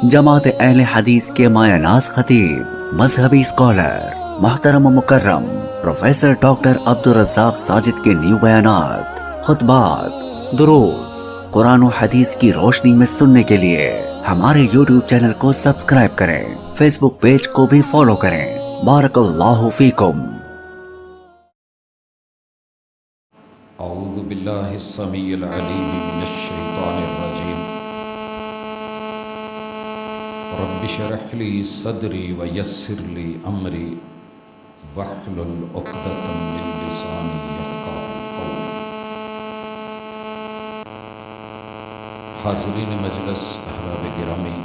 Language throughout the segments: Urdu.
جماعت اہل حدیث کے مایہ ناز خطیب، مذہبی اسکالر، محترم و مکرم پروفیسر ڈاکٹر عبدالرزاق ساجد کے نیو بیانات، خطبات، دروس قرآن و حدیث کی روشنی میں سننے کے لیے ہمارے یوٹیوب چینل کو سبسکرائب کریں، فیس بک پیج کو بھی فالو کریں۔ بارک اللہ فیکم۔ اعوذ باللہ السمیع العلیم من الشیطان الرجیم۔ رب اشرح لی صدری ویسر لی امری واحلل عقدۃ من لسانی یفقہوا قولی۔ حاضرین مجلس، احباب گرامی،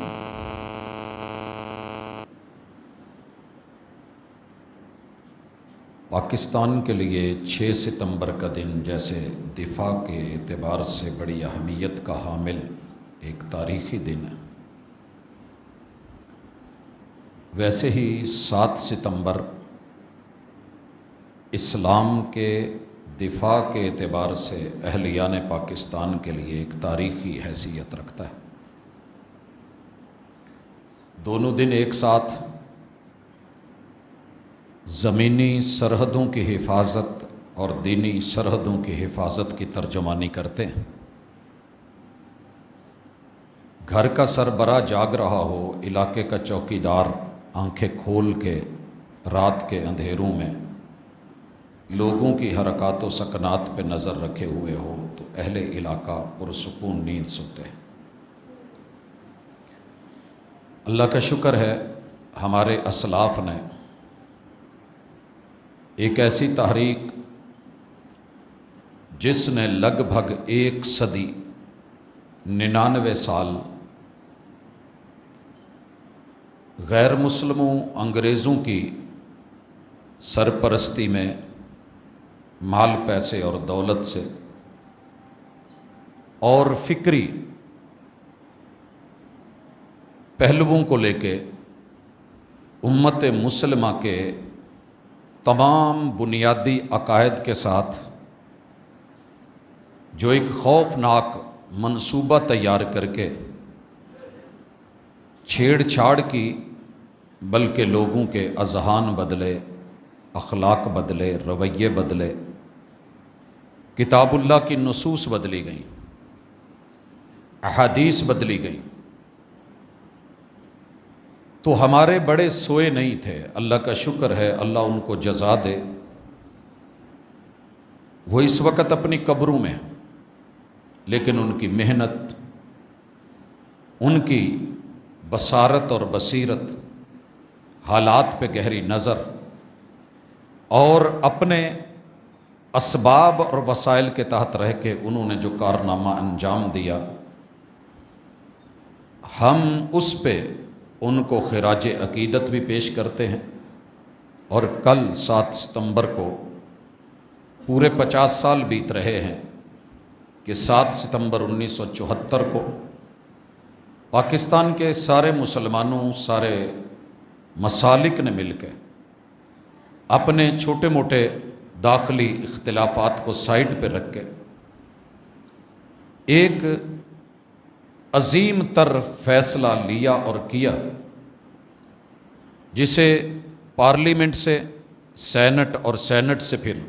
پاکستان کے لیے 6 ستمبر کا دن جیسے دفاع کے اعتبار سے بڑی اہمیت کا حامل ایک تاریخی دن ہے، ویسے ہی 7 ستمبر اسلام کے دفاع کے اعتبار سے اہلیان پاکستان کے لیے ایک تاریخی حیثیت رکھتا ہے۔ دونوں دن ایک ساتھ زمینی سرحدوں کی حفاظت اور دینی سرحدوں کی حفاظت کی ترجمانی کرتے ہیں۔ گھر کا سربراہ جاگ رہا ہو، علاقے کا چوکیدار آنکھیں کھول کے رات کے اندھیروں میں لوگوں کی حرکات و سکنات پہ نظر رکھے ہوئے ہو تو اہل علاقہ پرسکون نیند سوتے ہیں۔ اللہ کا شکر ہے، ہمارے اسلاف نے ایک ایسی تحریک جس نے لگ بھگ 1 صدی 99 سال غیر مسلموں انگریزوں کی سرپرستی میں مال پیسے اور دولت سے اور فکری پہلوؤں کو لے کے امت مسلمہ کے تمام بنیادی عقائد کے ساتھ جو ایک خوفناک منصوبہ تیار کر کے چھیڑ چھاڑ کی، بلکہ لوگوں کے اذہان بدلے، اخلاق بدلے، رویے بدلے، کتاب اللہ کی نصوص بدلی گئیں، احادیث بدلی گئیں، تو ہمارے بڑے سوئے نہیں تھے۔ اللہ کا شکر ہے، اللہ ان کو جزا دے، وہ اس وقت اپنی قبروں میں ہیں، لیکن ان کی محنت، ان کی بصارت اور بصیرت، حالات پہ گہری نظر اور اپنے اسباب اور وسائل کے تحت رہ کے انہوں نے جو کارنامہ انجام دیا، ہم اس پہ ان کو خراج عقیدت بھی پیش کرتے ہیں۔ اور کل 7 ستمبر کو پورے 50 سال بیت رہے ہیں کہ 7 ستمبر 1974 کو پاکستان کے سارے مسلمانوں، سارے مسالک نے مل کے اپنے چھوٹے موٹے داخلی اختلافات کو سائڈ پہ رکھ کے ایک عظیم تر فیصلہ لیا اور کیا، جسے پارلیمنٹ سے، سینٹ اور سینٹ سے پھر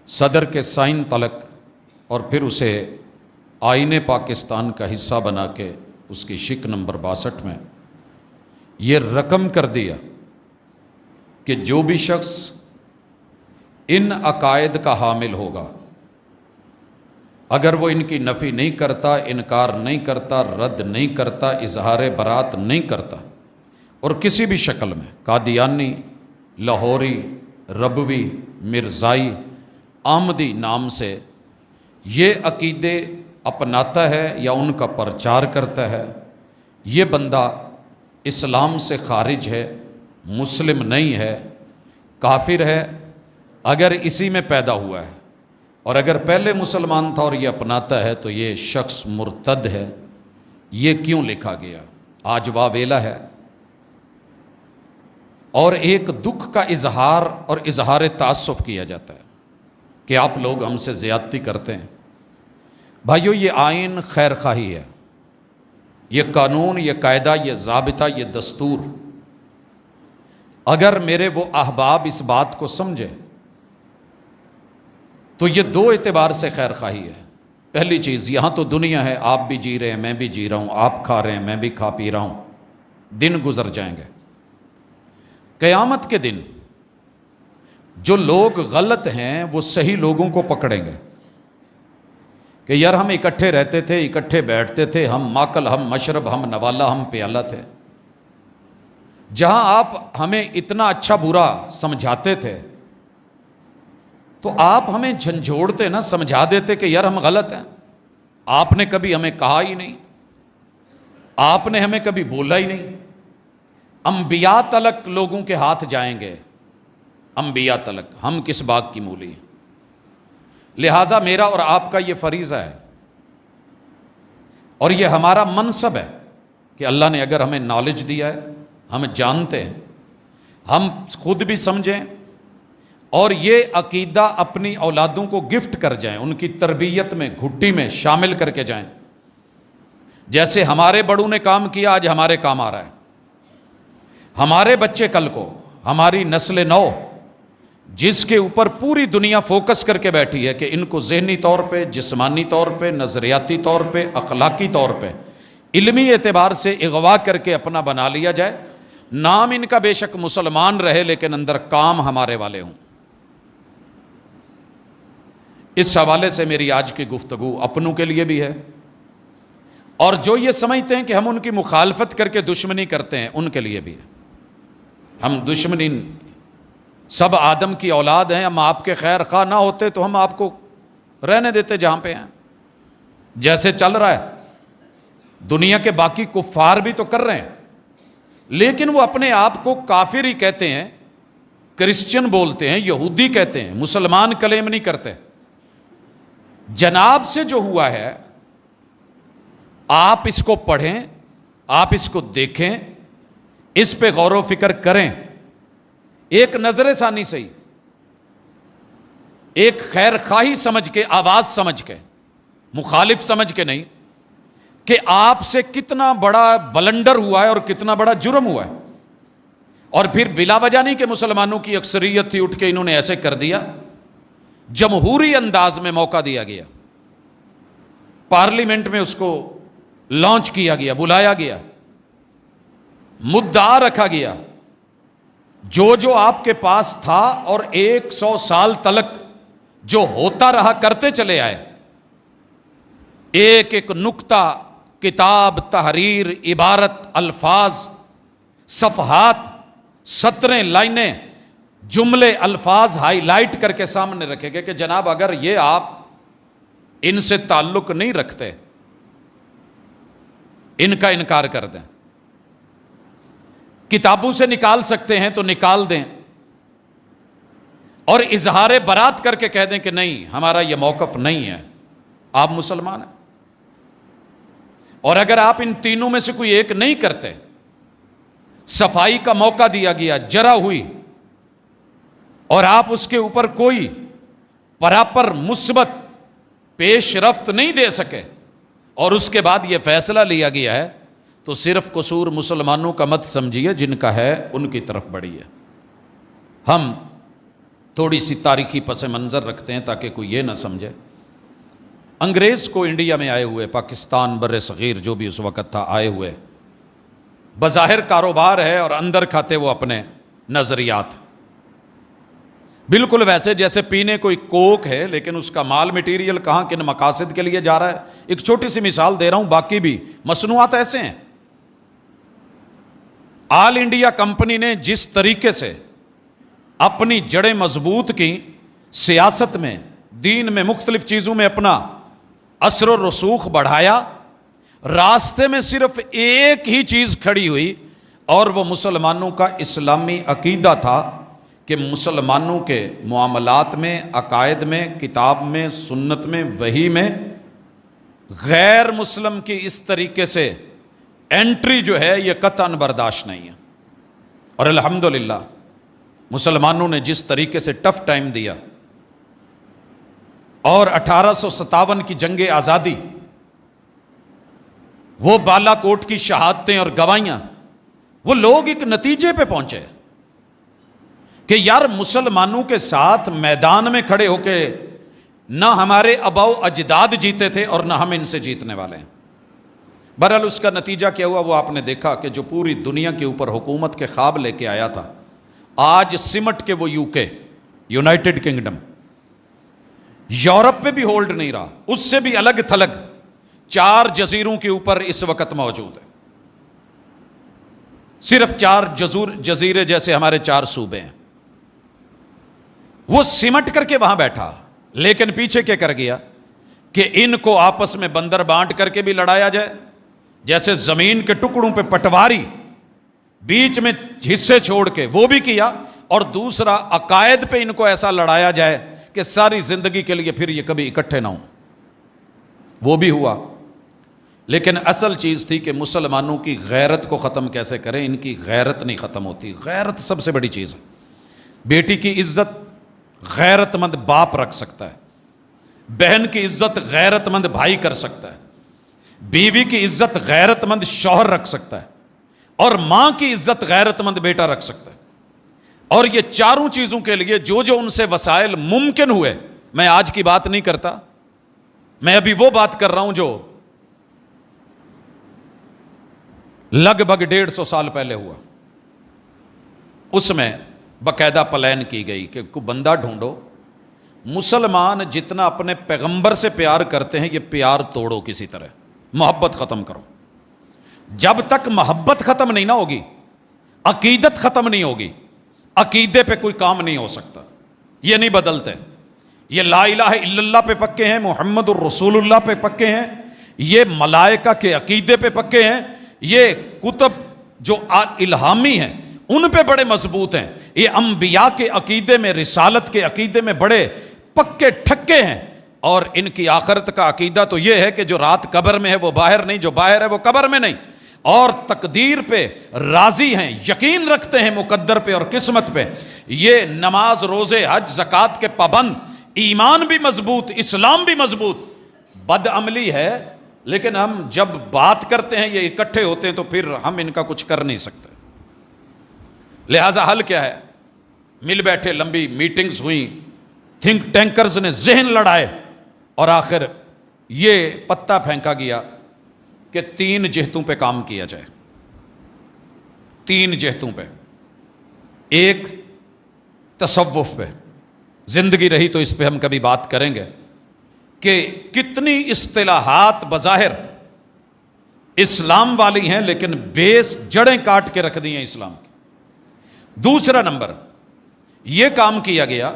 صدر کے سائن تلک، اور پھر اسے آئین پاکستان کا حصہ بنا کے اس کی شق نمبر 62 میں یہ رقم کر دیا کہ جو بھی شخص ان عقائد کا حامل ہوگا، اگر وہ ان کی نفی نہیں کرتا، انکار نہیں کرتا، رد نہیں کرتا، اظہار برات نہیں کرتا، اور کسی بھی شکل میں قادیانی، لاہوری، ربوی، مرزائی، آمدی نام سے یہ عقیدے اپناتا ہے یا ان کا پرچار کرتا ہے، یہ بندہ اسلام سے خارج ہے، مسلم نہیں ہے، کافر ہے، اگر اسی میں پیدا ہوا ہے، اور اگر پہلے مسلمان تھا اور یہ اپناتا ہے تو یہ شخص مرتد ہے۔ یہ کیوں لکھا گیا؟ آج واویلا ہے، اور ایک دکھ کا اظہار اور اظہار تاسف کیا جاتا ہے کہ آپ لوگ ہم سے زیادتی کرتے ہیں۔ بھائیو، یہ آئین خیر خواہی ہے، یہ قانون، یہ قاعدہ، یہ ضابطہ، یہ دستور، اگر میرے وہ احباب اس بات کو سمجھے تو یہ دو اعتبار سے خیر خواہی ہے۔ پہلی چیز، یہاں تو دنیا ہے، آپ بھی جی رہے ہیں، میں بھی جی رہا ہوں، آپ کھا رہے ہیں، میں بھی کھا پی رہا ہوں، دن گزر جائیں گے۔ قیامت کے دن جو لوگ غلط ہیں وہ صحیح لوگوں کو پکڑیں گے کہ یار ہم اکٹھے رہتے تھے، اکٹھے بیٹھتے تھے، ہم ماکل، ہم مشرب، ہم نوالا، ہم پیالہ تھے۔ جہاں آپ ہمیں اتنا اچھا برا سمجھاتے تھے تو آپ ہمیں جھنجھوڑتے نا، سمجھا دیتے کہ یار ہم غلط ہیں۔ آپ نے کبھی ہمیں کہا ہی نہیں، آپ نے ہمیں کبھی بولا ہی نہیں۔ انبیاء تلک لوگوں کے ہاتھ جائیں گے، انبیاء تلک، ہم کس باغ کی مولی ہیں۔ لہٰذا میرا اور آپ کا یہ فریضہ ہے اور یہ ہمارا منصب ہے کہ اللہ نے اگر ہمیں نالج دیا ہے، ہم جانتے ہیں، ہم خود بھی سمجھیں اور یہ عقیدہ اپنی اولادوں کو گفٹ کر جائیں، ان کی تربیت میں، گھٹی میں شامل کر کے جائیں۔ جیسے ہمارے بڑوں نے کام کیا، آج ہمارے کام آ رہا ہے۔ ہمارے بچے کل کو، ہماری نسل نو جس کے اوپر پوری دنیا فوکس کر کے بیٹھی ہے کہ ان کو ذہنی طور پہ، جسمانی طور پہ، نظریاتی طور پہ، اخلاقی طور پہ، علمی اعتبار سے اغوا کر کے اپنا بنا لیا جائے۔ نام ان کا بے شک مسلمان رہے لیکن اندر کام ہمارے والے ہوں۔ اس حوالے سے میری آج کی گفتگو اپنوں کے لیے بھی ہے، اور جو یہ سمجھتے ہیں کہ ہم ان کی مخالفت کر کے دشمنی کرتے ہیں ان کے لیے بھی ہے۔ ہم دشمنی، سب آدم کی اولاد ہیں، ہم آپ کے خیر خواہ نہ ہوتے تو ہم آپ کو رہنے دیتے جہاں پہ ہیں۔ جیسے چل رہا ہے دنیا کے باقی کفار بھی تو کر رہے ہیں، لیکن وہ اپنے آپ کو کافر ہی کہتے ہیں، کرسچن بولتے ہیں، یہودی کہتے ہیں، مسلمان کلیم نہیں کرتے۔ جناب سے جو ہوا ہے آپ اس کو پڑھیں، آپ اس کو دیکھیں، اس پہ غور و فکر کریں، ایک نظر ثانی سے ہی، ایک خیر خواہی سمجھ کے، آواز سمجھ کے، مخالف سمجھ کے نہیں، کہ آپ سے کتنا بڑا بلنڈر ہوا ہے اور کتنا بڑا جرم ہوا ہے، اور پھر بلا وجہ نہیں کہ مسلمانوں کی اکثریت تھی اٹھ کے انہوں نے ایسے کر دیا۔ جمہوری انداز میں موقع دیا گیا، پارلیمنٹ میں اس کو لانچ کیا گیا، بلایا گیا، مدعا رکھا گیا، جو آپ کے پاس تھا اور 100 سال تلک جو ہوتا رہا کرتے چلے آئے، ایک ایک نکتہ، کتاب، تحریر، عبارت، الفاظ، صفحات، سطریں، لائنیں، جملے، الفاظ ہائی لائٹ کر کے سامنے رکھے گئے کہ جناب اگر یہ آپ ان سے تعلق نہیں رکھتے، ان کا انکار کر دیں، کتابوں سے نکال سکتے ہیں تو نکال دیں، اور اظہار برات کر کے کہہ دیں کہ نہیں ہمارا یہ موقف نہیں ہے، آپ مسلمان ہیں۔ اور اگر آپ ان تینوں میں سے کوئی ایک نہیں کرتے، صفائی کا موقع دیا گیا، جرا ہوئی، اور آپ اس کے اوپر کوئی پراپر مثبت پیش رفت نہیں دے سکے، اور اس کے بعد یہ فیصلہ لیا گیا ہے، تو صرف قصور مسلمانوں کا مت سمجھیے، جن کا ہے ان کی طرف بڑھی ہے۔ ہم تھوڑی سی تاریخی پس منظر رکھتے ہیں تاکہ کوئی یہ نہ سمجھے، انگریز کو انڈیا میں آئے ہوئے، پاکستان بر صغیر جو بھی اس وقت تھا، آئے ہوئے، بظاہر کاروبار ہے اور اندر کھاتے وہ اپنے نظریات، بالکل ویسے جیسے پینے کوئی کوک ہے لیکن اس کا مال میٹیریل کہاں کن مقاصد کے لیے جا رہا ہے۔ ایک چھوٹی سی مثال دے رہا ہوں، باقی بھی مصنوعات ایسے ہیں۔ آل انڈیا کمپنی نے جس طریقے سے اپنی جڑیں مضبوط کی، سیاست میں، دین میں، مختلف چیزوں میں اپنا اثر و رسوخ بڑھایا، راستے میں صرف ایک ہی چیز کھڑی ہوئی اور وہ مسلمانوں کا اسلامی عقیدہ تھا کہ مسلمانوں کے معاملات میں، عقائد میں، کتاب میں، سنت میں، وحی میں غیر مسلم کی اس طریقے سے انٹری جو ہے یہ قطعاً برداشت نہیں ہے۔ اور الحمدللہ مسلمانوں نے جس طریقے سے ٹف ٹائم دیا، اور 1857 کی جنگ آزادی وہ بالا کوٹ کی شہادتیں اور گواہیاں، وہ لوگ ایک نتیجے پہ پہنچے کہ یار مسلمانوں کے ساتھ میدان میں کھڑے ہو کے نہ ہمارے آباء و اجداد جیتے تھے اور نہ ہم ان سے جیتنے والے ہیں۔ بہرحال اس کا نتیجہ کیا ہوا وہ آپ نے دیکھا کہ جو پوری دنیا کے اوپر حکومت کے خواب لے کے آیا تھا، آج سمٹ کے وہ UK، یونائٹڈ کنگڈم، یورپ میں بھی ہولڈ نہیں رہا، اس سے بھی الگ تھلگ 4 جزیروں کے اوپر اس وقت موجود ہے، صرف 4 جزیرے جیسے ہمارے 4 صوبے ہیں، وہ سمٹ کر کے وہاں بیٹھا، لیکن پیچھے کیا کر گیا کہ ان کو آپس میں بندر بانٹ کر کے بھی لڑایا جائے، جیسے زمین کے ٹکڑوں پہ پٹواری، بیچ میں حصے چھوڑ کے وہ بھی کیا، اور دوسرا عقائد پہ ان کو ایسا لڑایا جائے کہ ساری زندگی کے لیے پھر یہ کبھی اکٹھے نہ ہوں، وہ بھی ہوا۔ لیکن اصل چیز تھی کہ مسلمانوں کی غیرت کو ختم کیسے کریں، ان کی غیرت نہیں ختم ہوتی، غیرت سب سے بڑی چیز ہے۔ بیٹی کی عزت غیرت مند باپ رکھ سکتا ہے، بہن کی عزت غیرت مند بھائی کر سکتا ہے، بیوی کی عزت غیرت مند شوہر رکھ سکتا ہے، اور ماں کی عزت غیرت مند بیٹا رکھ سکتا ہے۔ اور یہ چاروں چیزوں کے لیے جو جو ان سے وسائل ممکن ہوئے، میں آج کی بات نہیں کرتا، میں ابھی وہ بات کر رہا ہوں جو لگ بھگ 150 سال پہلے ہوا، اس میں باقاعدہ پلان کی گئی کہ کوئی بندہ ڈھونڈو، مسلمان جتنا اپنے پیغمبر سے پیار کرتے ہیں یہ پیار توڑو، کسی طرح محبت ختم کرو۔ جب تک محبت ختم نہیں نہ ہوگی، عقیدت ختم نہیں ہوگی، عقیدے پہ کوئی کام نہیں ہو سکتا، یہ نہیں بدلتے۔ یہ لا الہ الا اللہ پہ پکے ہیں، محمد الرسول اللہ پہ پکے ہیں، یہ ملائکہ کے عقیدے پہ پکے ہیں، یہ کتب جو الہامی ہیں ان پہ بڑے مضبوط ہیں، یہ انبیاء کے عقیدے میں، رسالت کے عقیدے میں بڑے پکے ٹھکے ہیں، اور ان کی آخرت کا عقیدہ تو یہ ہے کہ جو رات قبر میں ہے وہ باہر نہیں، جو باہر ہے وہ قبر میں نہیں، اور تقدیر پہ راضی ہیں، یقین رکھتے ہیں مقدر پہ اور قسمت پہ۔ یہ نماز، روزے، حج، زکوٰۃ کے پابند، ایمان بھی مضبوط، اسلام بھی مضبوط، بد عملی ہے لیکن ہم جب بات کرتے ہیں یہ اکٹھے ہوتے ہیں تو پھر ہم ان کا کچھ کر نہیں سکتے۔ لہٰذا حل کیا ہے؟ مل بیٹھے، لمبی میٹنگز ہوئیں، تھنک ٹینکرز نے ذہن لڑائے، اور آخر یہ پتہ پھینکا گیا کہ 3 جہتوں پہ کام کیا جائے، 3 جہتوں پہ۔ ایک تصوف پہ، زندگی رہی تو اس پہ ہم کبھی بات کریں گے کہ کتنی اصطلاحات بظاہر اسلام والی ہیں لیکن بیس، جڑیں کاٹ کے رکھ دی ہیں اسلام کی۔ دوسرا نمبر یہ کام کیا گیا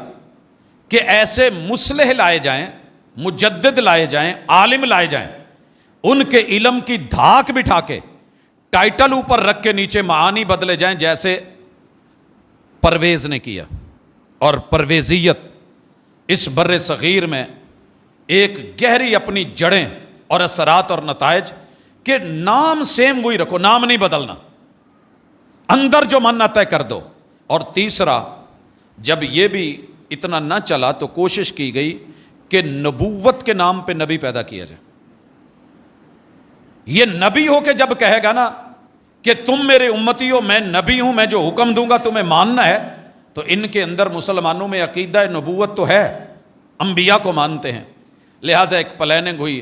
کہ ایسے مصلح لائے جائیں، مجدد لائے جائیں، عالم لائے جائیں، ان کے علم کی دھاک بٹھا کے ٹائٹل اوپر رکھ کے نیچے معانی بدلے جائیں، جیسے پرویز نے کیا۔ اور پرویزیت اس بر صغیر میں ایک گہری اپنی جڑیں اور اثرات اور نتائج، کہ نام سیم وہی رکھو، نام نہیں بدلنا، اندر جو من آتا ہے کر دو۔ اور تیسرا، جب یہ بھی اتنا نہ چلا تو کوشش کی گئی کہ نبوت کے نام پہ نبی پیدا کیا جائے۔ یہ نبی ہو کے جب کہے گا نا کہ تم میرے امتی ہو، میں نبی ہوں، میں جو حکم دوں گا تمہیں ماننا ہے، تو ان کے اندر مسلمانوں میں عقیدہ نبوت تو ہے، انبیاء کو مانتے ہیں۔ لہٰذا ایک پلاننگ ہوئی،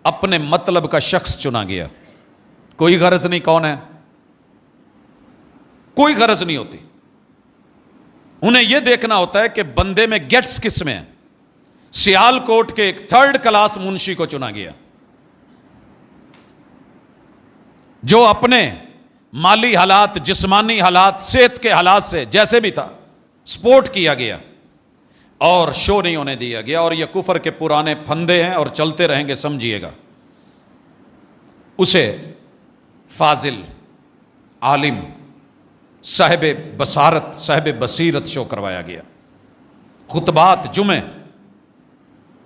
اپنے مطلب کا شخص چنا گیا، کوئی غرض نہیں کون ہے، کوئی غرض نہیں ہوتی، انہیں یہ دیکھنا ہوتا ہے کہ بندے میں گیٹس کس میں ہیں۔ سیال کوٹ کے ایک 3rd کلاس منشی کو چنا گیا جو اپنے مالی حالات، جسمانی حالات، صحت کے حالات سے جیسے بھی تھا سپورٹ کیا گیا اور شو نہیں ہونے دیا گیا، اور یہ کفر کے پرانے پھندے ہیں اور چلتے رہیں گے، سمجھیے گا۔ اسے فاضل، عالم، صاحب بصارت، صاحب بصیرت شو کروایا گیا۔ خطبات، جمعے،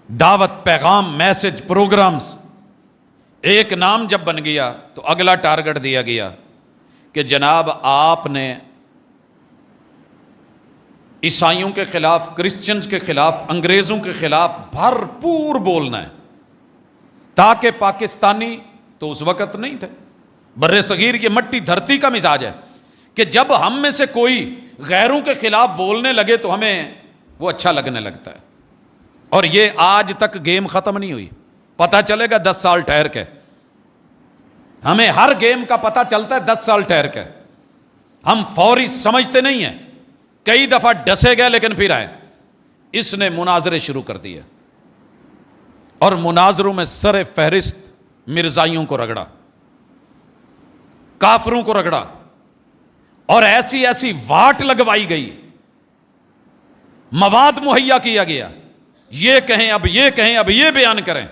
دعوت، پیغام، میسج، پروگرامز۔ ایک نام جب بن گیا تو اگلا ٹارگٹ دیا گیا کہ جناب آپ نے عیسائیوں کے خلاف، کرسچنز کے خلاف، انگریزوں کے خلاف بھرپور بولنا ہے، تاکہ پاکستانی تو اس وقت نہیں تھے. بر صغیر یہ مٹی دھرتی کا مزاج ہے کہ جب ہم میں سے کوئی غیروں کے خلاف بولنے لگے تو ہمیں وہ اچھا لگنے لگتا ہے. اور یہ آج تک گیم ختم نہیں ہوئی. پتہ چلے گا 10 سال ٹھہر کے. ہمیں ہر گیم کا پتہ چلتا ہے 10 سال ٹھہر کے. ہم فوری سمجھتے نہیں ہیں. کئی دفعہ ڈسے گئے لیکن پھر آئے. اس نے مناظرے شروع کر دیے اور مناظروں میں سر فہرست مرزائیوں کو رگڑا, کافروں کو رگڑا, اور ایسی ایسی واٹ لگوائی گئی, مواد مہیا کیا گیا, یہ کہیں اب یہ کہیں اب یہ بیان کریں.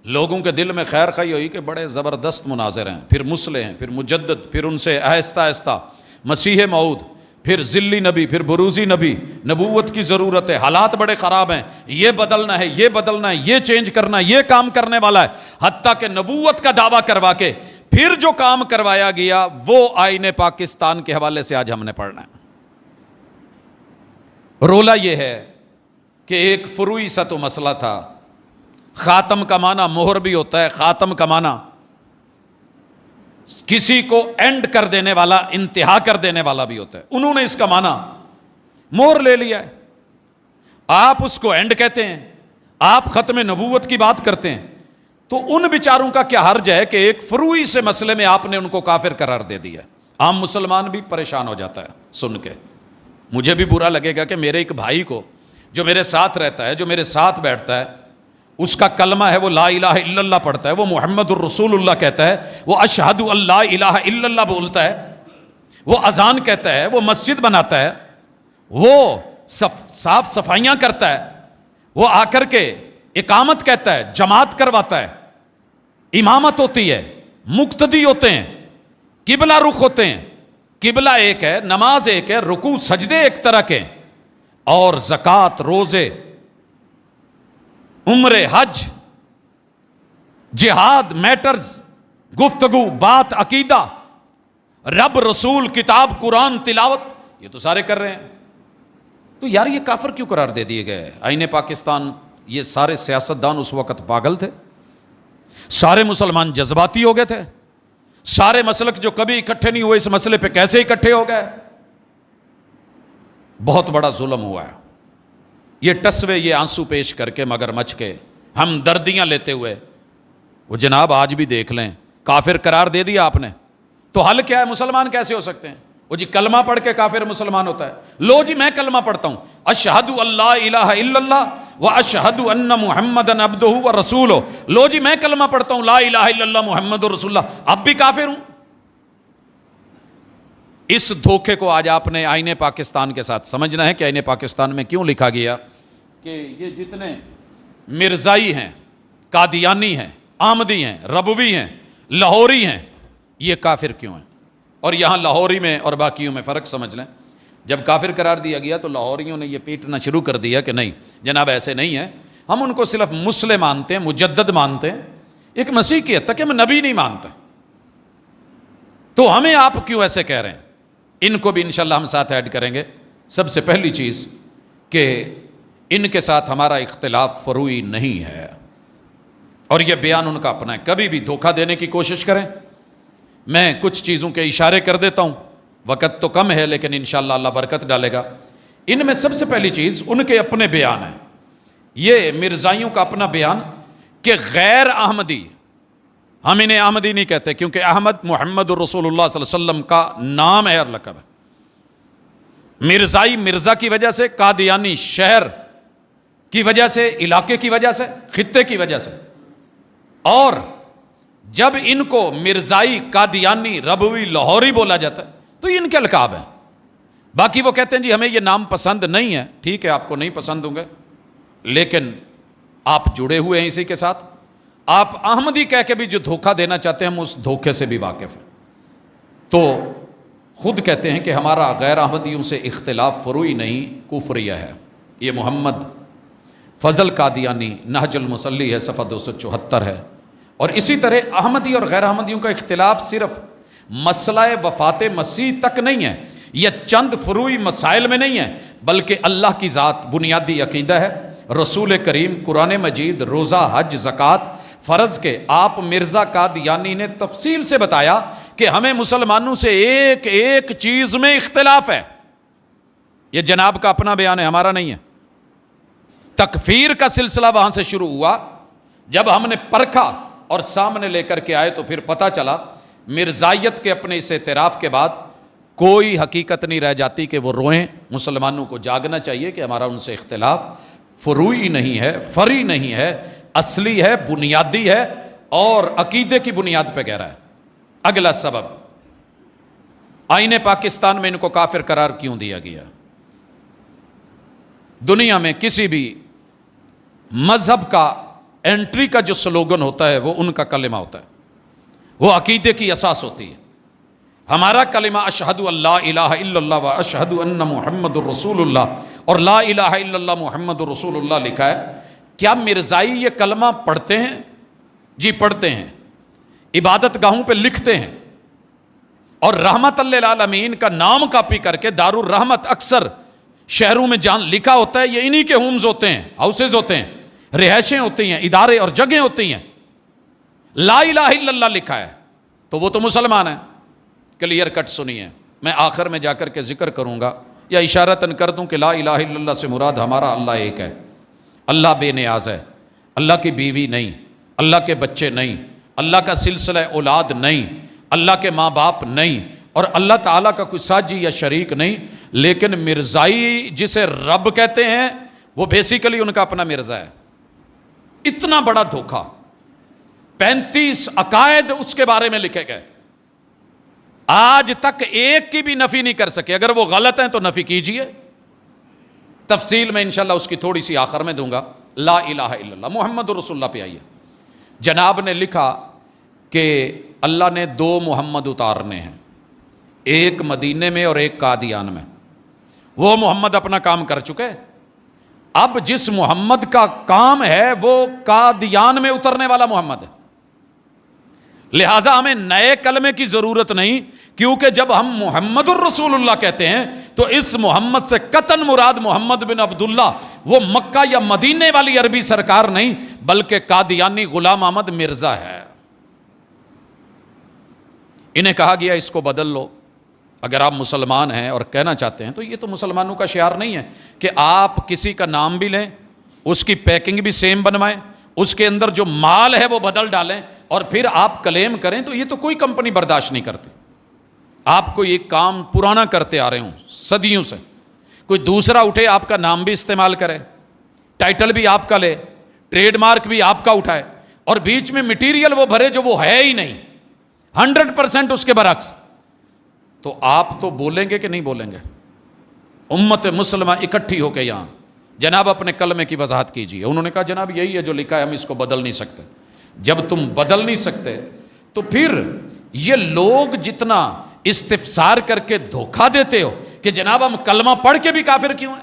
لوگوں کے دل میں خیر خواہی ہوئی کہ بڑے زبردست مناظر ہیں, پھر مسلح ہیں, پھر مجدد, پھر ان سے آہستہ آہستہ مسیح موعود, پھر ذلی نبی, پھر بروزی نبی, نبوت کی ضرورت ہے, حالات بڑے خراب ہیں, یہ بدلنا ہے, یہ بدلنا ہے, یہ چینج کرنا ہے, یہ کام کرنے والا ہے, حتیٰ کہ نبوت کا دعویٰ کروا کے پھر جو کام کروایا گیا وہ آئین پاکستان کے حوالے سے آج ہم نے پڑھنا ہے. رولا یہ ہے کہ ایک فروعی سا تو مسئلہ تھا. خاتم کا معنی مہر بھی ہوتا ہے, خاتم کا معنی کسی کو اینڈ کر دینے والا, انتہا کر دینے والا بھی ہوتا ہے. انہوں نے اس کا معنی مہر لے لیا ہے. آپ اس کو اینڈ کہتے ہیں, آپ ختم نبوت کی بات کرتے ہیں, تو ان بیچاروں کا کیا حرج ہے کہ ایک فروعی سے مسئلے میں آپ نے ان کو کافر قرار دے دیا. عام مسلمان بھی پریشان ہو جاتا ہے سن کے. مجھے بھی برا لگے گا کہ میرے ایک بھائی کو جو میرے ساتھ رہتا ہے, جو میرے ساتھ بیٹھتا ہے, اس کا کلمہ ہے وہ لا الہ الا اللہ پڑھتا ہے, وہ محمد الرسول اللہ کہتا ہے, وہ اشہد ان لا الہ الا اللہ بولتا ہے, وہ اذان کہتا ہے, وہ مسجد بناتا ہے, وہ صاف صفائیاں کرتا ہے, وہ آ کر کے اقامت کہتا ہے, جماعت کرواتا ہے, امامت ہوتی ہے, مقتدی ہوتے ہیں, قبلہ رخ ہوتے ہیں. قبلہ ایک ہے, نماز ایک ہے, رکوع سجدے ایک طرح کے, اور زکوٰۃ, روزے, عمرے, حج, جہاد, میٹرز, گفتگو, بات, عقیدہ, رب, رسول, کتاب, قرآن, تلاوت, یہ تو سارے کر رہے ہیں. تو یار یہ کافر کیوں قرار دے دیے گئے؟ آئین پاکستان, یہ سارے سیاستدان اس وقت پاگل تھے, سارے مسلمان جذباتی ہو گئے تھے, سارے مسلک جو کبھی اکٹھے نہیں ہوئے اس مسئلے پہ کیسے اکٹھے ہو گئے؟ بہت بڑا ظلم ہوا ہے. یہ ٹسوے, یہ آنسو پیش کر کے, مگر مچ کے, ہم دردیاں لیتے ہوئے, وہ جناب آج بھی دیکھ لیں, کافر قرار دے دیا آپ نے, تو حل کیا ہے؟ مسلمان کیسے ہو سکتے ہیں؟ وہ جی کلمہ پڑھ کے کافر مسلمان ہوتا ہے. لو جی میں کلمہ پڑھتا ہوں, اشہد ان لا الہ الا اللہ و اشہد ان محمدن عبدہ و رسولہ. لو جی میں کلمہ پڑھتا ہوں لا الہ الا اللہ محمد رسول اللہ, اب بھی کافر ہوں. اس دھوکے کو آج آپ نے آئین پاکستان کے ساتھ سمجھنا ہے کہ آئین پاکستان میں کیوں لکھا گیا کہ یہ جتنے مرزائی ہیں, قادیانی ہیں, احمدی ہیں, ربوی ہیں, لاہوری ہیں, یہ کافر کیوں ہیں؟ اور یہاں لاہوری میں اور باقیوں میں فرق سمجھ لیں. جب کافر قرار دیا گیا تو لاہوریوں نے یہ پیٹنا شروع کر دیا کہ نہیں جناب ایسے نہیں ہے, ہم ان کو صرف مسلم مانتے ہیں, مجدد مانتے ہیں, ایک مسیح کی حد تک کہ ہم نبی نہیں مانتے, تو ہمیں آپ کیوں ایسے کہہ رہے ہیں؟ ان کو بھی انشاءاللہ ہم ساتھ ایڈ کریں گے. سب سے پہلی چیز کہ ان کے ساتھ ہمارا اختلاف فروعی نہیں ہے, اور یہ بیان ان کا اپنا ہے. کبھی بھی دھوکہ دینے کی کوشش کریں. میں کچھ چیزوں کے اشارے کر دیتا ہوں, وقت تو کم ہے لیکن انشاءاللہ اللہ برکت ڈالے گا. ان میں سب سے پہلی چیز ان کے اپنے بیان ہیں. یہ مرزائیوں کا اپنا بیان کہ غیر احمدی, ہم انہیں احمدی نہیں کہتے کیونکہ احمد محمد الرسول اللہ صلی اللہ علیہ وسلم کا نام ہے اور لقب ہے. مرزائی مرزا کی وجہ سے, قادیانی شہر کی وجہ سے, علاقے کی وجہ سے, خطے کی وجہ سے. اور جب ان کو مرزائی, قادیانی, ربوی, لاہوری بولا جاتا ہے تو یہ ان کے القاب ہیں. باقی وہ کہتے ہیں جی ہمیں یہ نام پسند نہیں ہے. ٹھیک ہے, آپ کو نہیں پسند ہوں گے لیکن آپ جڑے ہوئے ہیں اسی کے ساتھ. آپ احمدی کہہ کے بھی جو دھوکہ دینا چاہتے ہیں ہم اس دھوکے سے بھی واقف ہیں. تو خود کہتے ہیں کہ ہمارا غیر احمدیوں سے اختلاف فروعی نہیں کفریہ ہے. یہ محمد فضل قادیانی نہج المصلی ہے, صفحہ 274 ہے. اور اسی طرح احمدی اور غیر احمدیوں کا اختلاف صرف مسئلہ وفات مسیح تک نہیں ہے, یہ چند فروعی مسائل میں نہیں ہے, بلکہ اللہ کی ذات بنیادی عقیدہ ہے, رسول کریم, قرآن مجید, روزہ, حج, زکوٰۃ, فرض کے آپ مرزا قادیانی نے تفصیل سے بتایا کہ ہمیں مسلمانوں سے ایک ایک چیز میں اختلاف ہے. یہ جناب کا اپنا بیان ہے، ہمارا نہیں ہے. تکفیر کا سلسلہ وہاں سے شروع ہوا. جب ہم نے پرکھا اور سامنے لے کر کے آئے تو پھر پتہ چلا مرزائیت کے اپنے اس اعتراف کے بعد کوئی حقیقت نہیں رہ جاتی کہ وہ روئیں. مسلمانوں کو جاگنا چاہیے کہ ہمارا ان سے اختلاف فروعی نہیں ہے، فرعی نہیں ہے، اصلی ہے، بنیادی ہے اور عقیدے کی بنیاد پہ گہرا ہے. اگلا سبب، آئین پاکستان میں ان کو کافر قرار کیوں دیا گیا؟ دنیا میں کسی بھی مذہب کا انٹری کا جو سلوگن ہوتا ہے وہ ان کا کلمہ ہوتا ہے، وہ عقیدے کی اساس ہوتی ہے. ہمارا کلمہ اشہد اللہ الہ الا اللہ و اشہد ان محمد الرسول اللہ اور لا الہ الا اللہ محمد الرسول اللہ لکھا ہے. کیا مرزائی یہ کلمہ پڑھتے ہیں؟ جی پڑھتے ہیں، عبادت گاہوں پہ لکھتے ہیں، اور رحمت للعالمین کا نام کاپی کر کے دارالرحمت اکثر شہروں میں جان لکھا ہوتا ہے. یہ انہی کے ہومز ہوتے ہیں، ہاؤسز ہوتے ہیں، رہائشیں ہوتی ہیں، ادارے اور جگہیں ہوتی ہیں. لا الہ الا اللہ لکھا ہے تو وہ تو مسلمان ہے. کلیئر کٹ سنیے، میں آخر میں جا کر کے ذکر کروں گا یا اشارتاً کر دوں کہ لا الہ الا اللہ سے مراد ہمارا اللہ ایک ہے. اللہ بے نیاز ہے، اللہ کی بیوی نہیں، اللہ کے بچے نہیں، اللہ کا سلسلہ اولاد نہیں، اللہ کے ماں باپ نہیں، اور اللہ تعالیٰ کا کوئی ساجی یا شریک نہیں. لیکن مرزائی جسے رب کہتے ہیں وہ بیسیکلی ان کا اپنا مرزا ہے. اتنا بڑا دھوکہ، 35 عقائد اس کے بارے میں لکھے گئے، آج تک ایک کی بھی نفی نہیں کر سکے. اگر وہ غلط ہیں تو نفی کیجئے. تفصیل میں انشاءاللہ اس کی تھوڑی سی آخر میں دوں گا. لا الہ الا اللہ محمد رسول اللہ پہ آئیے. جناب نے لکھا کہ اللہ نے 2 محمد اتارنے ہیں، ایک مدینے میں اور ایک قادیان میں. وہ محمد اپنا کام کر چکے، اب جس محمد کا کام ہے وہ قادیان میں اترنے والا محمد ہے. لہٰذا ہمیں نئے کلمے کی ضرورت نہیں، کیونکہ جب ہم محمد الرسول اللہ کہتے ہیں تو اس محمد سے قطعاً مراد محمد بن عبداللہ وہ مکہ یا مدینے والی عربی سرکار نہیں، بلکہ قادیانی غلام احمد مرزا ہے. انہیں کہا گیا اس کو بدل لو. اگر آپ مسلمان ہیں اور کہنا چاہتے ہیں تو یہ تو مسلمانوں کا شعار نہیں ہے کہ آپ کسی کا نام بھی لیں، اس کی پیکنگ بھی سیم بنوائیں، اس کے اندر جو مال ہے وہ بدل ڈالیں اور پھر آپ کلیم کریں. تو یہ تو کوئی کمپنی برداشت نہیں کرتی. آپ کو یہ کام پرانا کرتے آ رہے ہوں صدیوں سے، کوئی دوسرا اٹھے آپ کا نام بھی استعمال کرے، ٹائٹل بھی آپ کا لے، ٹریڈ مارک بھی آپ کا اٹھائے، اور بیچ میں مٹیریل وہ بھرے جو وہ ہے ہی نہیں، 100% اس کے برعکس، تو آپ تو بولیں گے کہ نہیں بولیں گے؟ امت مسلمہ اکٹھی ہو کے یہاں جناب اپنے کلمے کی وضاحت کیجیے. انہوں نے کہا جناب یہی ہے جو لکھا ہے، ہم اس کو بدل نہیں سکتے. جب تم بدل نہیں سکتے تو پھر یہ لوگ جتنا استفسار کر کے دھوکہ دیتے ہو کہ جناب ہم کلمہ پڑھ کے بھی کافر کیوں ہیں؟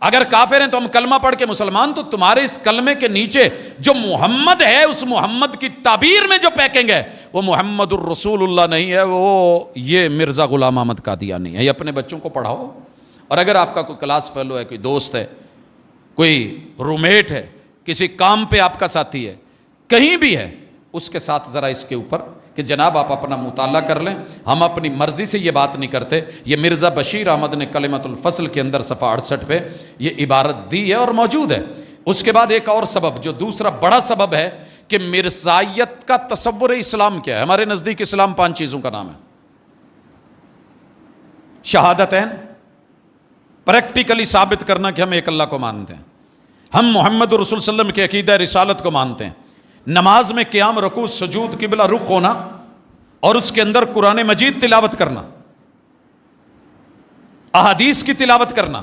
اگر کافر ہیں تو ہم کلمہ پڑھ کے مسلمان. تو تمہارے اس کلمے کے نیچے جو محمد ہے، اس محمد کی تعبیر میں جو پیکنگ ہے وہ محمد الرسول اللہ نہیں ہے، وہ یہ مرزا غلام احمد قادیانی ہے. یہ اپنے بچوں کو پڑھاؤ. اور اگر آپ کا کوئی کلاس فیلو ہے، کوئی دوست ہے، کوئی رومیٹ ہے، کسی کام پہ آپ کا ساتھی ہے، کہیں بھی ہے، اس کے ساتھ ذرا اس کے اوپر کہ جناب آپ اپنا مطالعہ کر لیں. ہم اپنی مرضی سے یہ بات نہیں کرتے. یہ مرزا بشیر احمد نے کلمۃ الفصل کے اندر صفحہ 68 پہ یہ عبارت دی ہے اور موجود ہے. اس کے بعد ایک اور سبب جو دوسرا بڑا سبب ہے کہ مرزائیت کا تصور اسلام کیا ہے. ہمارے نزدیک اسلام 5 چیزوں کا نام ہے. شہادتین، پریکٹیکلی ثابت کرنا کہ ہم ایک اللہ کو مانتے ہیں، ہم محمد رسول صلی اللہ علیہ وسلم کے عقیدہ رسالت کو مانتے ہیں. نماز میں قیام، رکوع، سجود، قبلہ رخ ہونا اور اس کے اندر قرآن مجید تلاوت کرنا، احادیث کی تلاوت کرنا،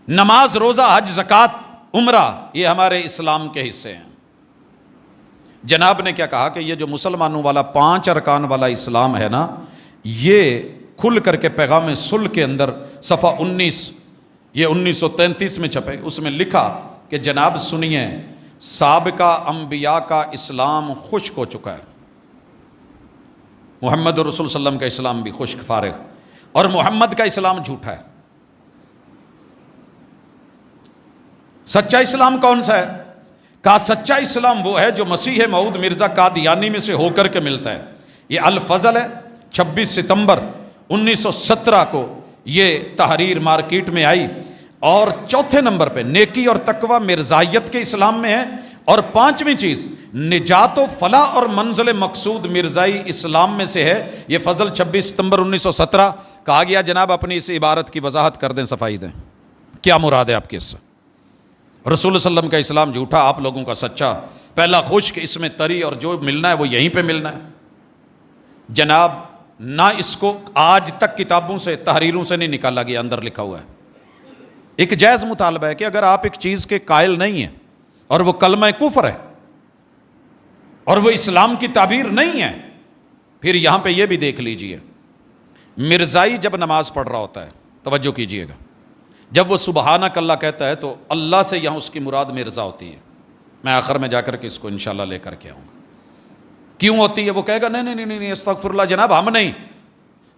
نماز، روزہ، حج، زکوٰۃ، عمرہ، یہ ہمارے اسلام کے حصے ہیں. جناب نے کیا کہا کہ یہ جو مسلمانوں والا 5 ارکان والا اسلام ہے نا، یہ کھل کر کے پیغام صلح کے اندر صفحہ 19 یہ 1933 میں چھپے، اس میں لکھا کہ جناب سنیے، سابقہ انبیاء کا اسلام خشک ہو چکا ہے، محمد رسول صلی اللہ علیہ وسلم کا اسلام بھی خشک فارغ، اور محمد کا اسلام جھوٹا ہے. سچا اسلام کون سا ہے؟ کہا سچا اسلام وہ ہے جو مسیح موعود مرزا قادیانی میں سے ہو کر کے ملتا ہے. یہ الفضل ہے. 26 ستمبر 1917 کو یہ تحریر مارکیٹ میں آئی. اور چوتھے نمبر پہ نیکی اور تقوی مرزائیت کے اسلام میں ہے. اور پانچویں چیز نجات و فلاح اور منزل مقصود مرزائی اسلام میں سے ہے. یہ فضل 26 ستمبر 1917. کہا گیا جناب اپنی اس عبارت کی وضاحت کر دیں, صفائی دیں, کیا مراد ہے آپ کی اس سے؟ رسول صلی اللہ علیہ وسلم کا اسلام جھوٹا, آپ لوگوں کا سچا. پہلا خشک, اس میں تری, اور جو ملنا ہے وہ یہیں پہ ملنا ہے. جناب نہ اس کو آج تک کتابوں سے تحریروں سے نہیں نکالا گیا, اندر لکھا ہوا ہے. ایک جائز مطالبہ ہے کہ اگر آپ ایک چیز کے قائل نہیں ہیں اور وہ کلمہ کفر ہے اور وہ اسلام کی تعبیر نہیں ہے, پھر یہاں پہ یہ بھی دیکھ لیجئے, مرزائی جب نماز پڑھ رہا ہوتا ہے, توجہ کیجئے گا, جب وہ سبحانک اللہ کہتا ہے تو اللہ سے یہاں اس کی مراد مرزا ہوتی ہے. میں آخر میں جا کر کے اس کو انشاءاللہ لے کر کے آؤں گا. کیوں ہوتی ہے؟ وہ کہے گا نہیں استغفر اللہ. جناب ہم نہیں,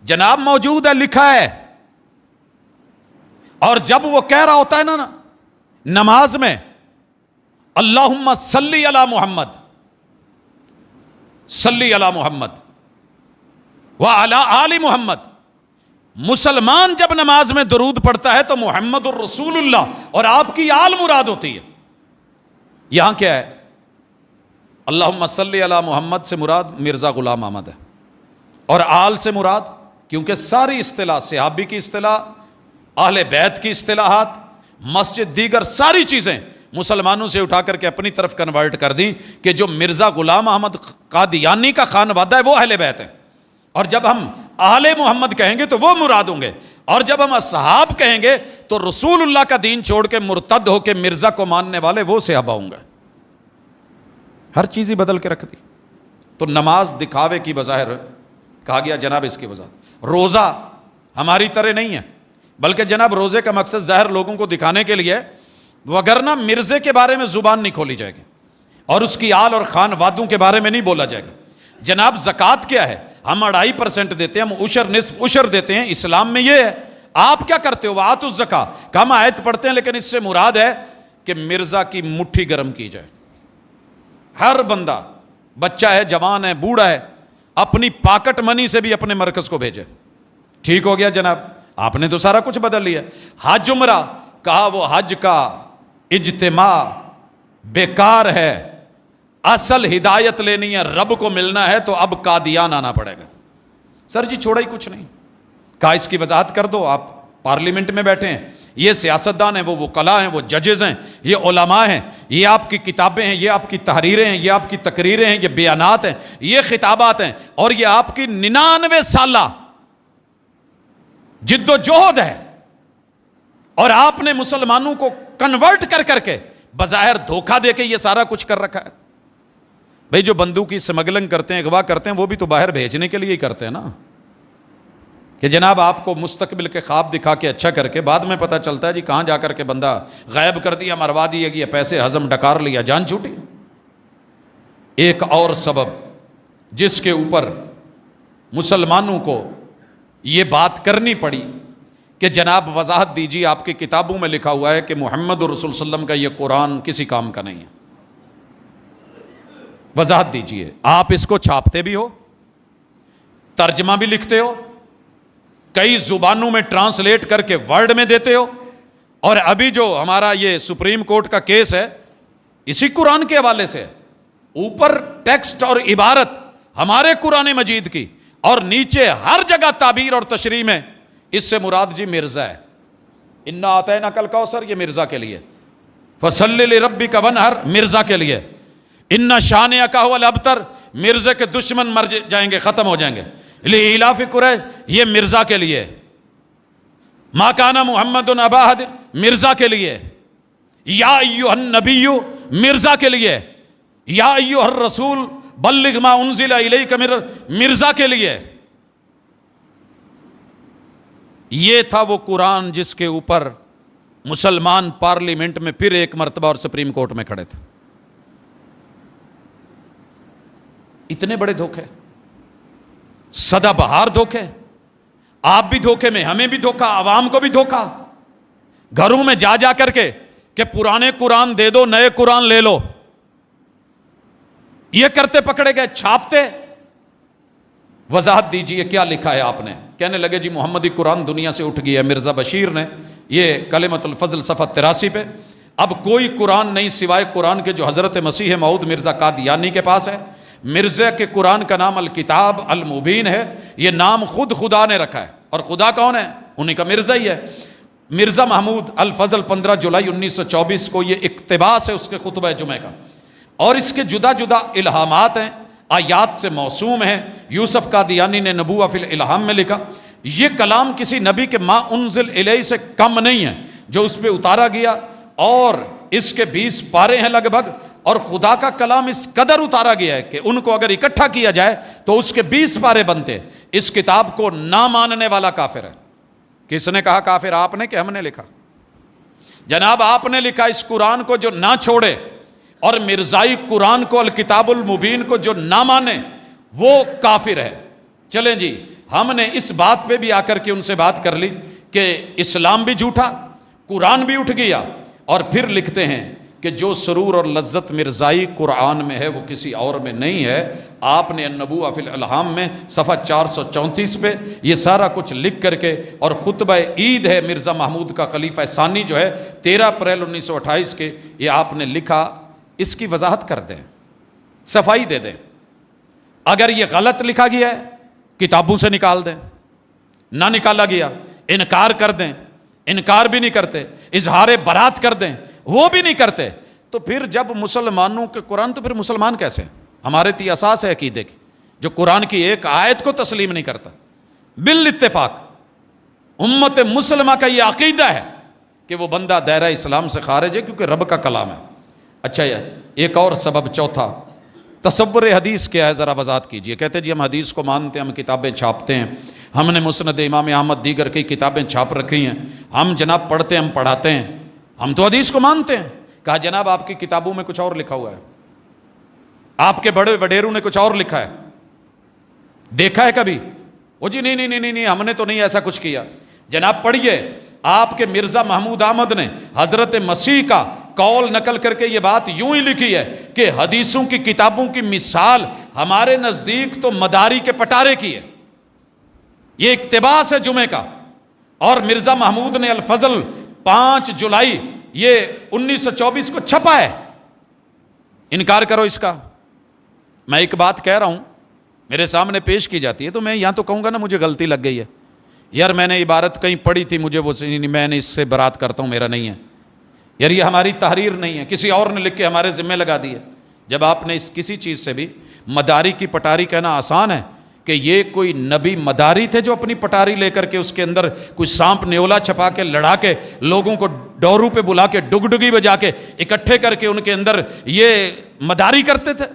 جناب موجود ہے, لکھا ہے. اور جب وہ کہہ رہا ہوتا ہے نا نماز میں اللہم صلی علی محمد, صلی علی محمد وعلی آل محمد, مسلمان جب نماز میں درود پڑھتا ہے تو محمد الرسول اللہ اور آپ کی آل مراد ہوتی ہے. یہاں کیا ہے؟ اللہم صلی علی محمد سے مراد مرزا غلام احمد ہے, اور آل سے مراد, کیونکہ ساری اصطلاح, صحابی کی اصطلاح, اہل بیت کی اصطلاحات, مسجد, دیگر ساری چیزیں مسلمانوں سے اٹھا کر کے اپنی طرف کنورٹ کر دیں کہ جو مرزا غلام احمد قادیانی کا خانوادہ ہے وہ اہل بیت ہے. اور جب ہم اہل محمد کہیں گے تو وہ مراد ہوں گے, اور جب ہم اصحاب کہیں گے تو رسول اللہ کا دین چھوڑ کے مرتد ہو کے مرزا کو ماننے والے وہ صحابہ ہوں گے. ہر چیز ہی بدل کے رکھ دی. تو نماز دکھاوے کی بظاہر کہا گیا جناب اس کی وضاحت. روزہ ہماری طرح نہیں ہے, بلکہ جناب روزے کا مقصد ظاہر لوگوں کو دکھانے کے لیے, وگرنہ مرزے کے بارے میں زبان نہیں کھولی جائے گی اور اس کی آل اور خانوادوں کے بارے میں نہیں بولا جائے گا. جناب زکوٰۃ کیا ہے؟ ہم 2.5% دیتے ہیں, ہم عشر نصف عشر دیتے ہیں. اسلام میں یہ ہے. آپ کیا کرتے ہو؟ وآتوا الزکاۃ. کم آیت پڑھتے ہیں, لیکن اس سے مراد ہے کہ مرزا کی مٹھی گرم کی جائے. ہر بندہ, بچہ ہے, جوان ہے, بوڑھا ہے, اپنی پاکٹ منی سے بھی اپنے مرکز کو بھیجے. ٹھیک ہو گیا جناب, آپ نے تو سارا کچھ بدل لیا. حج عمرہ, کہا وہ حج کا اجتماع بیکار ہے, اصل ہدایت لینی ہے, رب کو ملنا ہے تو اب قادیان آنا پڑے گا. سر جی چھوڑا ہی کچھ نہیں. کہا اس کی وضاحت کر دو. آپ پارلیمنٹ میں بیٹھے ہیں, یہ سیاستدان ہیں, وہ وکلاء ہیں, وہ ججز ہیں, یہ علماء ہیں, یہ آپ کی کتابیں ہیں, یہ آپ کی تحریریں ہیں, یہ آپ کی تقریریں ہیں, یہ بیانات ہیں, یہ خطابات ہیں, اور یہ آپ کی 99 سالہ جد و جہد ہے. اور آپ نے مسلمانوں کو کنورٹ کر کر کے بظاہر دھوکہ دے کے یہ سارا کچھ کر رکھا ہے. بھئی جو بندوق کی سمگلنگ کرتے ہیں, اغوا کرتے ہیں, وہ بھی تو باہر بھیجنے کے لیے ہی کرتے ہیں نا, کہ جناب آپ کو مستقبل کے خواب دکھا کے اچھا کر کے بعد میں پتہ چلتا ہے جی کہاں جا کر کے بندہ غائب کر دیا, مروا دیا گیا, پیسے ہضم ڈکار لیا, جان چھوٹی. ایک اور سبب جس کے اوپر مسلمانوں کو یہ بات کرنی پڑی کہ جناب وضاحت دیجیے, آپ کی کتابوں میں لکھا ہوا ہے کہ محمد رسول صلی اللہ علیہ وسلم کا یہ قرآن کسی کام کا نہیں ہے. وضاحت دیجیے. آپ اس کو چھاپتے بھی ہو, ترجمہ بھی لکھتے ہو, کئی زبانوں میں ٹرانسلیٹ کر کے ورڈ میں دیتے ہو, اور ابھی جو ہمارا یہ سپریم کورٹ کا کیس ہے اسی قرآن کے حوالے سے, اوپر ٹیکسٹ اور عبارت ہمارے قرآن مجید کی, اور نیچے ہر جگہ تعبیر اور تشریح میں اس سے مراد جی مرزا ہے. انا اعطیناک الکوثر, یہ مرزا کے لیے. فصلی لربک وانحر, مرزا کے لیے. ان شانئک ھو الابتر, مرزا کے دشمن مر جائیں گے, ختم ہو جائیں گے. لإیلاف قریش, یہ مرزا کے لیے. ما کان محمد ابا احد, مرزا کے لیے. یا ایھا النبی, مرزا کے لیے. یا ایھا الرسول بلغ ما انزل الیک, مرزا کے لیے. یہ تھا وہ قرآن جس کے اوپر مسلمان پارلیمنٹ میں پھر ایک مرتبہ اور سپریم کورٹ میں کھڑے تھے. اتنے بڑے دھوکے, سدا بہار دھوکے. آپ بھی دھوکے میں, ہمیں بھی دھوکا, عوام کو بھی دھوکا. گھروں میں جا جا کر کے کہ پرانے قرآن دے دو, نئے قرآن لے لو. یہ کرتے پکڑے گئے، چھاپتے، وضاحت دیجئے کیا لکھا ہے آپ نے؟ کہنے لگے جی محمدی قرآن دنیا سے اٹھ گیا ہے مرزا بشیر نے، یہ کلمۃ الفضل صفحہ 83 پہ، اب کوئی قرآن نہیں سوائے قرآن کے جو حضرت مسیح موعود مرزا قادیانی کے پاس ہے۔ مرزا کے قرآن کا نام الکتاب المبین ہے، یہ نام خود خدا نے رکھا ہے، اور خدا کون ہے؟ انہی کا مرزا ہی ہے۔ مرزا محمود الفضل 15 جولائی 1924 کو، یہ اقتباس ہے اس کے خطبہ جمعہ کا، اور اس کے جدا جدا الہامات ہیں، آیات سے موسوم ہیں۔ یوسف قادیانی نے نبوہ فی الالہام میں لکھا، یہ کلام کسی نبی کے ما انزل الیہ سے کم نہیں ہے جو اس پہ اتارا گیا، اور اس کے 20 پارے ہیں لگ بھگ، اور خدا کا کلام اس قدر اتارا گیا ہے کہ ان کو اگر اکٹھا کیا جائے تو اس کے 20 پارے بنتے۔ اس کتاب کو نہ ماننے والا کافر ہے۔ کس نے کہا کافر؟ آپ نے کہ ہم نے لکھا؟ جناب آپ نے لکھا۔ اس قرآن کو جو نہ چھوڑے اور مرزائی قرآن کو الکتاب المبین کو جو نہ مانے وہ کافر ہے۔ چلیں جی، ہم نے اس بات پہ بھی آ کر کے ان سے بات کر لی کہ اسلام بھی جھوٹا، قرآن بھی اٹھ گیا، اور پھر لکھتے ہیں کہ جو سرور اور لذت مرزائی قرآن میں ہے وہ کسی اور میں نہیں ہے۔ آپ نے النبوہ فی الالہام میں صفحہ 434 پہ یہ سارا کچھ لکھ کر کے، اور خطبہ عید ہے مرزا محمود کا خلیفہ ثانی جو ہے 13 اپریل 1928 کے، یہ آپ نے لکھا۔ اس کی وضاحت کر دیں، صفائی دے دیں۔ اگر یہ غلط لکھا گیا ہے کتابوں سے نکال دیں، نہ نکالا گیا انکار کر دیں، انکار بھی نہیں کرتے، اظہار برات کر دیں، وہ بھی نہیں کرتے، تو پھر جب مسلمانوں کے قرآن، تو پھر مسلمان کیسے ہیں؟ ہمارے تی اساس ہے عقیدے کی، جو قرآن کی ایک آیت کو تسلیم نہیں کرتا۔ بالاتفاق امت مسلمہ کا یہ عقیدہ ہے کہ وہ بندہ دائرہ اسلام سے خارج ہے، کیونکہ رب کا کلام ہے۔ اچھا، ایک اور سبب چوتھا، تصور حدیث کیا ہے ذرا وضاحت کیجئے۔ کہتے جی ہم حدیث کو مانتے ہیں، ہم کتابیں چھاپتے ہیں، ہم نے مسند امام احمد دیگر کی کتابیں چھاپ رکھی ہیں، ہم جناب پڑھتے ہیں، ہم پڑھاتے ہیں، ہم تو حدیث کو مانتے ہیں۔ کہا جناب آپ کی کتابوں میں کچھ اور لکھا ہوا ہے، آپ کے بڑے وڈیروں نے کچھ اور لکھا ہے، دیکھا ہے کبھی؟ وہ جی نہیں نہیں نہیں نہیں، ہم نے تو نہیں ایسا کچھ کیا۔ جناب پڑھیے، آپ کے مرزا محمود احمد نے حضرت مسیح کا قول نقل کر کے یہ بات یوں ہی لکھی ہے کہ حدیثوں کی کتابوں کی مثال ہمارے نزدیک تو مداری کے پٹارے کی ہے۔ یہ اقتباس ہے جمعے کا، اور مرزا محمود نے الفضل 5 جولائی یہ 1924 کو چھپا ہے۔ انکار کرو اس کا۔ میں ایک بات کہہ رہا ہوں، میرے سامنے پیش کی جاتی ہے تو میں یہاں تو کہوں گا نا مجھے غلطی لگ گئی ہے، یار میں نے عبارت کہیں پڑھی تھی، مجھے وہ میں نے اس سے برات کرتا ہوں، میرا نہیں ہے، یار یہ ہماری تحریر نہیں ہے، کسی اور نے لکھ کے ہمارے ذمہ لگا دی ہے۔ جب آپ نے اس کسی چیز سے بھی مداری کی پٹاری کہنا آسان ہے کہ یہ کوئی نبی مداری تھے جو اپنی پٹاری لے کر کے اس کے اندر کوئی سانپ نیولا چھپا کے لڑا کے لوگوں کو ڈورو پہ بلا کے ڈگڈگی بجا کے اکٹھے کر کے ان کے اندر یہ مداری کرتے تھے؟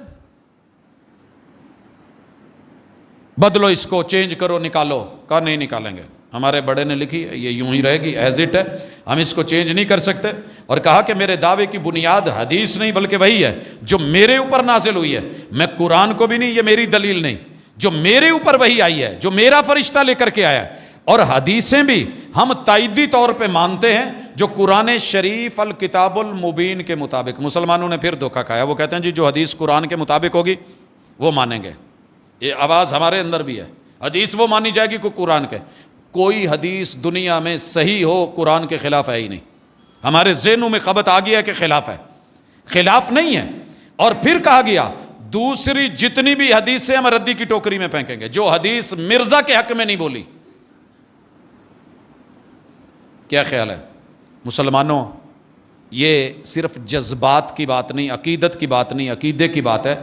بدلو اس کو، چینج کرو، نکالو۔ کہا نہیں نکالیں گے، ہمارے بڑے نے لکھی ہے، یہ یوں ہی رہے گی، ایز اٹ ہے، ہم اس کو چینج نہیں کر سکتے۔ اور کہا کہ میرے دعوے کی بنیاد حدیث نہیں بلکہ وہی ہے جو میرے اوپر نازل ہوئی ہے، میں قرآن کو بھی نہیں، یہ میری دلیل نہیں، جو میرے اوپر وہی آئی ہے، جو میرا فرشتہ لے کر کے آیا ہے۔ اور حدیثیں بھی ہم تائیدی طور پہ مانتے ہیں جو قرآن شریف الکتاب المبین کے مطابق۔ مسلمانوں نے پھر دھوکہ کھایا، وہ کہتے ہیں جی جو حدیث قرآن کے مطابق ہوگی وہ مانیں گے۔ یہ آواز ہمارے اندر بھی ہے، حدیث وہ مانی جائے گی کو قرآن کے۔ کوئی حدیث دنیا میں صحیح ہو قرآن کے خلاف ہے ہی نہیں، ہمارے ذہنوں میں خبط آ گیا کہ خلاف ہے، خلاف نہیں ہے۔ اور پھر کہا گیا دوسری جتنی بھی حدیثیں ہم ردی کی ٹوکری میں پھینکیں گے، جو حدیث مرزا کے حق میں نہیں بولی۔ کیا خیال ہے مسلمانوں؟ یہ صرف جذبات کی بات نہیں، عقیدت کی بات نہیں، عقیدے کی بات ہے۔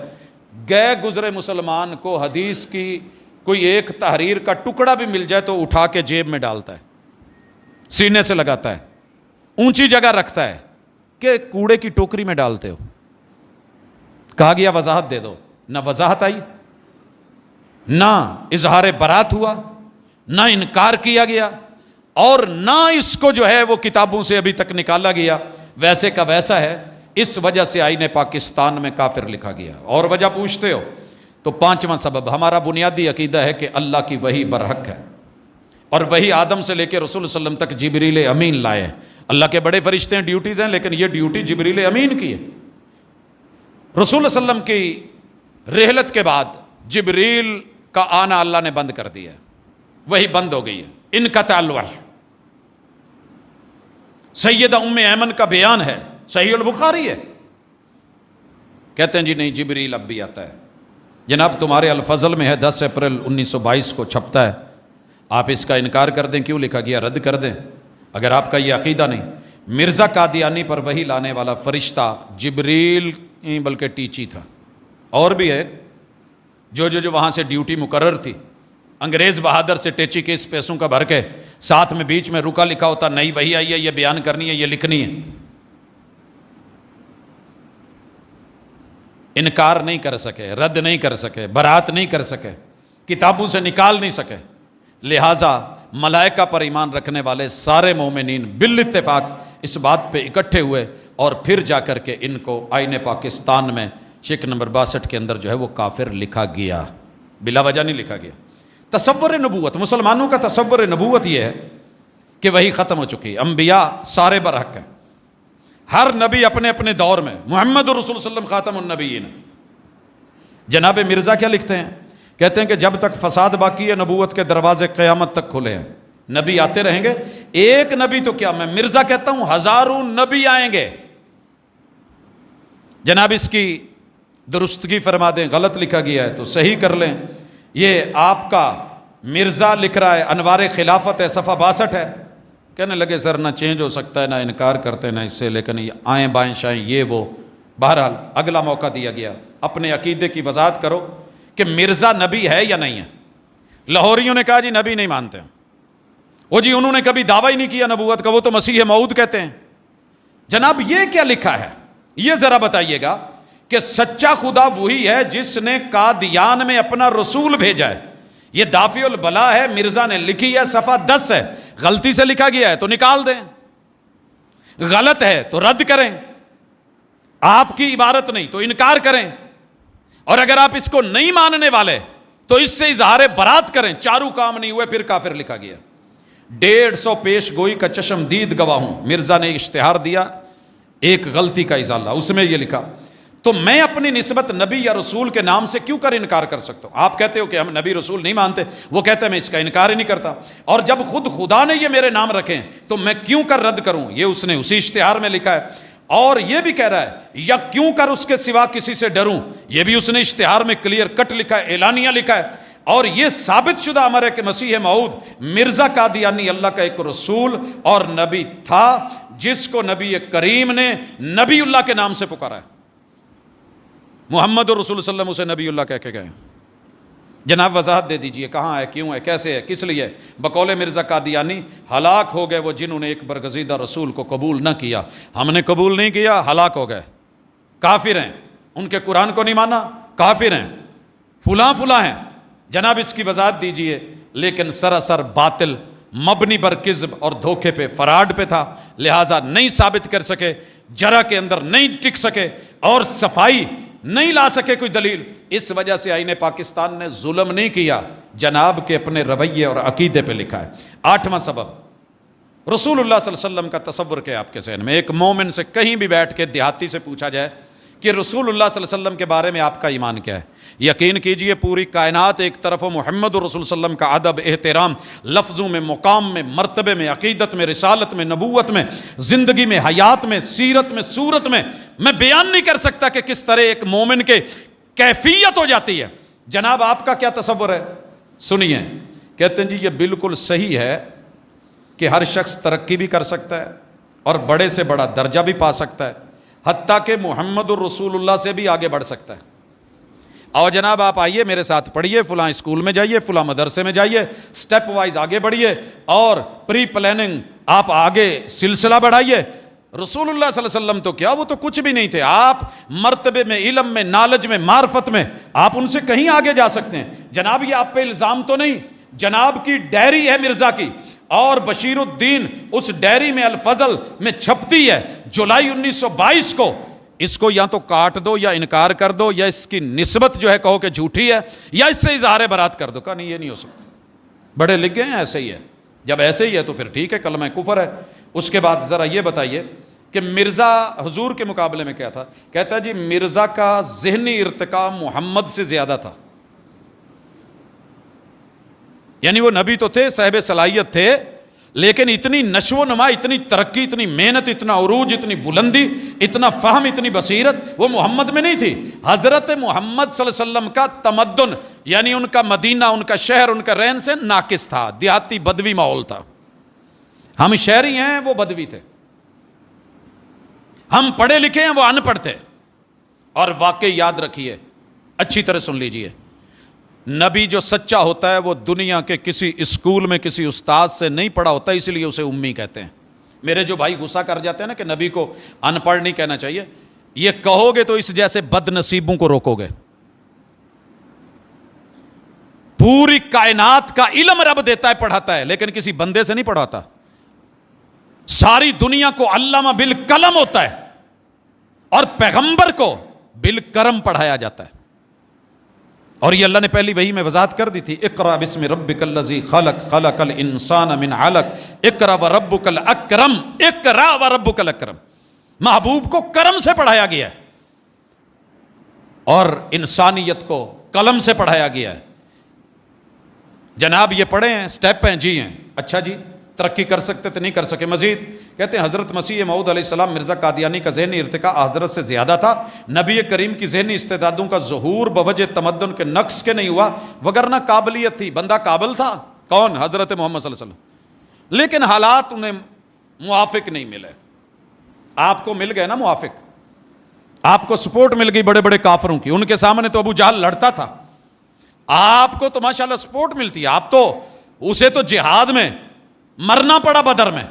گئے گزرے مسلمان کو حدیث کی کوئی ایک تحریر کا ٹکڑا بھی مل جائے تو اٹھا کے جیب میں ڈالتا ہے، سینے سے لگاتا ہے، اونچی جگہ رکھتا ہے کہ کوڑے کی ٹوکری میں ڈالتے ہو۔ کہا گیا وضاحت دے دو، نہ وضاحت آئی، نہ اظہار برات ہوا، نہ انکار کیا گیا، اور نہ اس کو جو ہے وہ کتابوں سے ابھی تک نکالا گیا، ویسے کا ویسا ہے۔ اس وجہ سے آئین پاکستان میں کافر لکھا گیا۔ اور وجہ پوچھتے ہو تو 5واں سبب، ہمارا بنیادی عقیدہ ہے کہ اللہ کی وحی برحق ہے، اور وہی آدم سے لے کے رسول صلی اللہ علیہ وسلم تک جبریل امین لائے ہیں۔ اللہ کے بڑے فرشتے ہیں، ڈیوٹیز ہیں، لیکن یہ ڈیوٹی جبریل امین کی ہے۔ رسول صلی اللہ علیہ وسلم کی رحلت کے بعد جبریل کا آنا اللہ نے بند کر دیا ہے، وہی بند ہو گئی ہے، انقطع الوحی۔ سیدہ ام ایمن کا بیان ہے، صحیح البخاری ہے، کہتے ہیں جی نہیں جبریل اب بھی آتا ہے۔ جناب تمہارے الفضل میں ہے 10 اپریل 1922 کو چھپتا ہے، آپ اس کا انکار کر دیں، کیوں لکھا گیا رد کر دیں اگر آپ کا یہ عقیدہ نہیں۔ مرزا قادیانی پر وہی لانے والا فرشتہ جبریل بلکہ ٹیچی تھا، اور بھی ہے جو وہاں سے ڈیوٹی مقرر تھی، انگریز بہادر سے ٹیچی کے اس پیسوں کا بھر کے ساتھ میں بیچ میں رکا لکھا ہوتا نہیں وہی آئی ہے، یہ بیان کرنی ہے، یہ لکھنی ہے، انکار نہیں کر سکے، رد نہیں کر سکے، برات نہیں کر سکے، کتابوں سے نکال نہیں سکے۔ لہٰذا ملائکہ پر ایمان رکھنے والے سارے مومنین بالاتفاق اس بات پہ اکٹھے ہوئے، اور پھر جا کر کے ان کو آئین پاکستان میں شک نمبر 62 کے اندر جو ہے وہ کافر لکھا گیا، بلا وجہ نہیں لکھا گیا۔ تصور نبوت، مسلمانوں کا تصور نبوت یہ ہے کہ وہی ختم ہو چکی ہے، انبیاء سارے برحق ہیں، ہر نبی اپنے اپنے دور میں، محمد رسول صلی اللہ علیہ وسلم خاتم النبیین۔ جناب مرزا کیا لکھتے ہیں؟ کہتے ہیں کہ جب تک فساد باقی ہے نبوت کے دروازے قیامت تک کھلے ہیں، نبی آتے رہیں گے، ایک نبی تو کیا، میں مرزا کہتا ہوں ہزاروں نبی آئیں گے۔ جناب اس کی درستگی فرما دیں، غلط لکھا گیا ہے تو صحیح کر لیں۔ یہ آپ کا مرزا لکھ رہا ہے، انوار خلافت ہے، صفحہ 62 ہے۔ کہنے لگے سر نہ چینج ہو سکتا ہے، نہ انکار کرتے نہ اس سے، لیکن یہ آئیں بائیں شائیں یہ وہ۔ بہرحال اگلا موقع دیا گیا، اپنے عقیدے کی وضاحت کرو کہ مرزا نبی ہے یا نہیں ہے۔ لاہوریوں نے کہا جی نبی نہیں مانتے ہیں، وہ جی انہوں نے کبھی دعویٰ ہی نہیں کیا نبوت کا، وہ تو مسیح موعود کہتے ہیں۔ جناب یہ کیا لکھا ہے، یہ ذرا بتائیے گا کہ سچا خدا وہی ہے جس نے قادیان میں اپنا رسول بھیجا ہے۔ یہ دافع البلا ہے، مرزا نے لکھی ہے، صفحہ 10 ہے، غلطی سے لکھا گیا ہے تو نکال دیں، غلط ہے تو رد کریں، آپ کی عبارت نہیں تو انکار کریں، اور اگر آپ اس کو نہیں ماننے والے تو اس سے اظہار برات کریں۔ چاروں کام نہیں ہوئے پھر کافر لکھا گیا۔ 150 پیش گوئی کا چشم دید گواہ ہوں، مرزا نے اشتہار دیا ایک غلطی کا ازالہ، اس میں یہ لکھا، تو میں اپنی نسبت نبی یا رسول کے نام سے کیوں کر انکار کر سکتا ہوں؟ آپ کہتے ہو کہ ہم نبی رسول نہیں مانتے، وہ کہتے ہیں میں اس کا انکار ہی نہیں کرتا، اور جب خود خدا نے یہ میرے نام رکھے تو میں کیوں کر رد کروں؟ یہ اس نے اسی اشتہار میں لکھا ہے، اور یہ بھی کہہ رہا ہے یا کیوں کر اس کے سوا کسی سے ڈروں، یہ بھی اس نے اشتہار میں کلیئر کٹ لکھا ہے، اعلانیہ لکھا ہے۔ اور یہ ثابت شدہ امر ہے کہ مسیح موعود مرزا قادیانی اللہ کا ایک رسول اور نبی تھا، جس کو نبی کریم نے نبی اللہ کے نام سے پکارا ہے۔ محمد رسول صلی اللہ علیہ وسلم اسے نبی اللہ کہہ کے گئے۔ جناب وضاحت دے دیجئے کہاں ہے، کیوں ہے، کیسے ہے، کس لیے؟ بقول مرزا قادیانی ہلاک ہو گئے وہ جنہوں نے ایک برگزیدہ رسول کو قبول نہ کیا۔ ہم نے قبول نہیں کیا، ہلاک ہو گئے، کافر ہیں، ان کے قرآن کو نہیں مانا، کافر ہیں، فلاں فلاں ہیں۔ جناب اس کی وضاحت دیجئے، لیکن سراسر باطل، مبنی بر کذب اور دھوکے پہ، فراڈ پہ تھا، لہٰذا نہیں ثابت کر سکے، جرح کے اندر نہیں ٹک سکے، اور صفائی نہیں لا سکے کوئی دلیل۔ اس وجہ سے آئین پاکستان نے ظلم نہیں کیا، جناب کے اپنے رویے اور عقیدے پہ لکھا ہے۔ 8واں سبب، رسول اللہ صلی اللہ علیہ وسلم کا تصور کیا آپ کے ذہن میں؟ ایک مومن سے کہیں بھی بیٹھ کے دیہاتی سے پوچھا جائے کہ رسول اللہ صلی اللہ علیہ وسلم کے بارے میں آپ کا ایمان کیا ہے، یقین کیجئے پوری کائنات ایک طرف و محمد رسول صلی اللہ علیہ وسلم کا ادب، احترام، لفظوں میں، مقام میں، مرتبے میں، عقیدت میں، رسالت میں، نبوت میں، زندگی میں، حیات میں، سیرت میں، صورت میں میں بیان نہیں کر سکتا کہ کس طرح ایک مومن کے کیفیت ہو جاتی ہے۔ جناب آپ کا کیا تصور ہے؟ سنیے، کہتے ہیں جی یہ بالکل صحیح ہے کہ ہر شخص ترقی بھی کر سکتا ہے اور بڑے سے بڑا درجہ بھی پا سکتا ہے، حتیٰ کہ محمد الرسول اللہ سے بھی آگے بڑھ سکتا ہے۔ اور جناب آپ آئیے میرے ساتھ پڑھیے، فلاں اسکول میں جائیے، فلاں مدرسے میں جائیے، سٹیپ وائز آگے بڑھیے، اور پری پلاننگ آپ آگے سلسلہ بڑھائیے۔ رسول اللہ صلی اللہ علیہ وسلم تو کیا، وہ تو کچھ بھی نہیں تھے، آپ مرتبے میں، علم میں، نالج میں، معرفت میں آپ ان سے کہیں آگے جا سکتے ہیں۔ جناب یہ آپ پہ الزام تو نہیں، جناب کی ڈائری ہے مرزا کی، اور بشیر الدین اس ڈائری میں الفضل میں چھپتی ہے جولائی 1922 کو۔ اس کو یا تو کاٹ دو یا انکار کر دو، یا اس کی نسبت جو ہے کہو کہ جھوٹی ہے، یا اس سے اظہار برات کر دو۔ کہا نہیں یہ نہیں ہو سکتا، بڑے لکھ گئے ہیں ایسے ہی ہے، جب ایسے ہی ہے تو پھر ٹھیک ہے، کلمہ کفر ہے۔ اس کے بعد ذرا یہ بتائیے کہ مرزا حضور کے مقابلے میں کیا تھا؟ کہتا ہے جی مرزا کا ذہنی ارتقاء محمد سے زیادہ تھا. یعنی وہ نبی تو تھے، صاحب صلاحیت تھے، لیکن اتنی نشو و نما، اتنی ترقی، اتنی محنت، اتنا عروج، اتنی بلندی، اتنا فہم، اتنی بصیرت وہ محمد میں نہیں تھی. حضرت محمد صلی اللہ علیہ وسلم کا تمدن یعنی ان کا مدینہ، ان کا شہر، ان کا رہن سہن ناقص تھا، دیہاتی بدوی ماحول تھا. ہم شہری ہیں، وہ بدوی تھے. ہم پڑھے لکھے ہیں، وہ ان پڑھ تھے. اور واقعی یاد رکھیے، اچھی طرح سن لیجئے، نبی جو سچا ہوتا ہے وہ دنیا کے کسی اسکول میں کسی استاد سے نہیں پڑھا ہوتا، اس لیے اسے امی کہتے ہیں. میرے جو بھائی غصہ کر جاتے ہیں نا کہ نبی کو ان پڑھ نہیں کہنا چاہیے، یہ کہو گے تو اس جیسے بد نصیبوں کو روکو گے. پوری کائنات کا علم رب دیتا ہے، پڑھاتا ہے، لیکن کسی بندے سے نہیں پڑھاتا. ساری دنیا کو علامہ بالقلم ہوتا ہے اور پیغمبر کو بالکرم پڑھایا جاتا ہے. اور یہ اللہ نے پہلی وحی میں وضاحت کر دی تھی، اقرا بسم ربک الذی خلق، خلق الانسان من علق، اقرا وربک الاکرم، اقرا وربک الاکرم. محبوب کو کرم سے پڑھایا گیا ہے اور انسانیت کو قلم سے پڑھایا گیا ہے. جناب یہ پڑھے ہیں، سٹیپ ہیں، جی ہیں. اچھا جی، ترقی کر سکتے تھے، نہیں کر سکے. مزید کہتے ہیں حضرت مسیح موعود علیہ السلام مرزا قادیانی کا ذہنی ارتقاء حضرت سے زیادہ تھا. نبی کریم کی ذہنی استعدادوں کا ظہور بوجہ تمدن کے نقص کے نہیں ہوا، وگرنہ قابلیت تھی، بندہ قابل تھا. کون؟ حضرت محمد صلی اللہ علیہ وسلم. لیکن حالات انہیں موافق نہیں ملے. آپ کو مل گئے نا موافق، آپ کو سپورٹ مل گئی بڑے بڑے کافروں کی. ان کے سامنے تو ابو جہل لڑتا تھا، آپ کو تو ماشاءاللہ سپورٹ ملتی ہے. آپ تو اسے تو جہاد میں مرنا پڑا، بدر میں.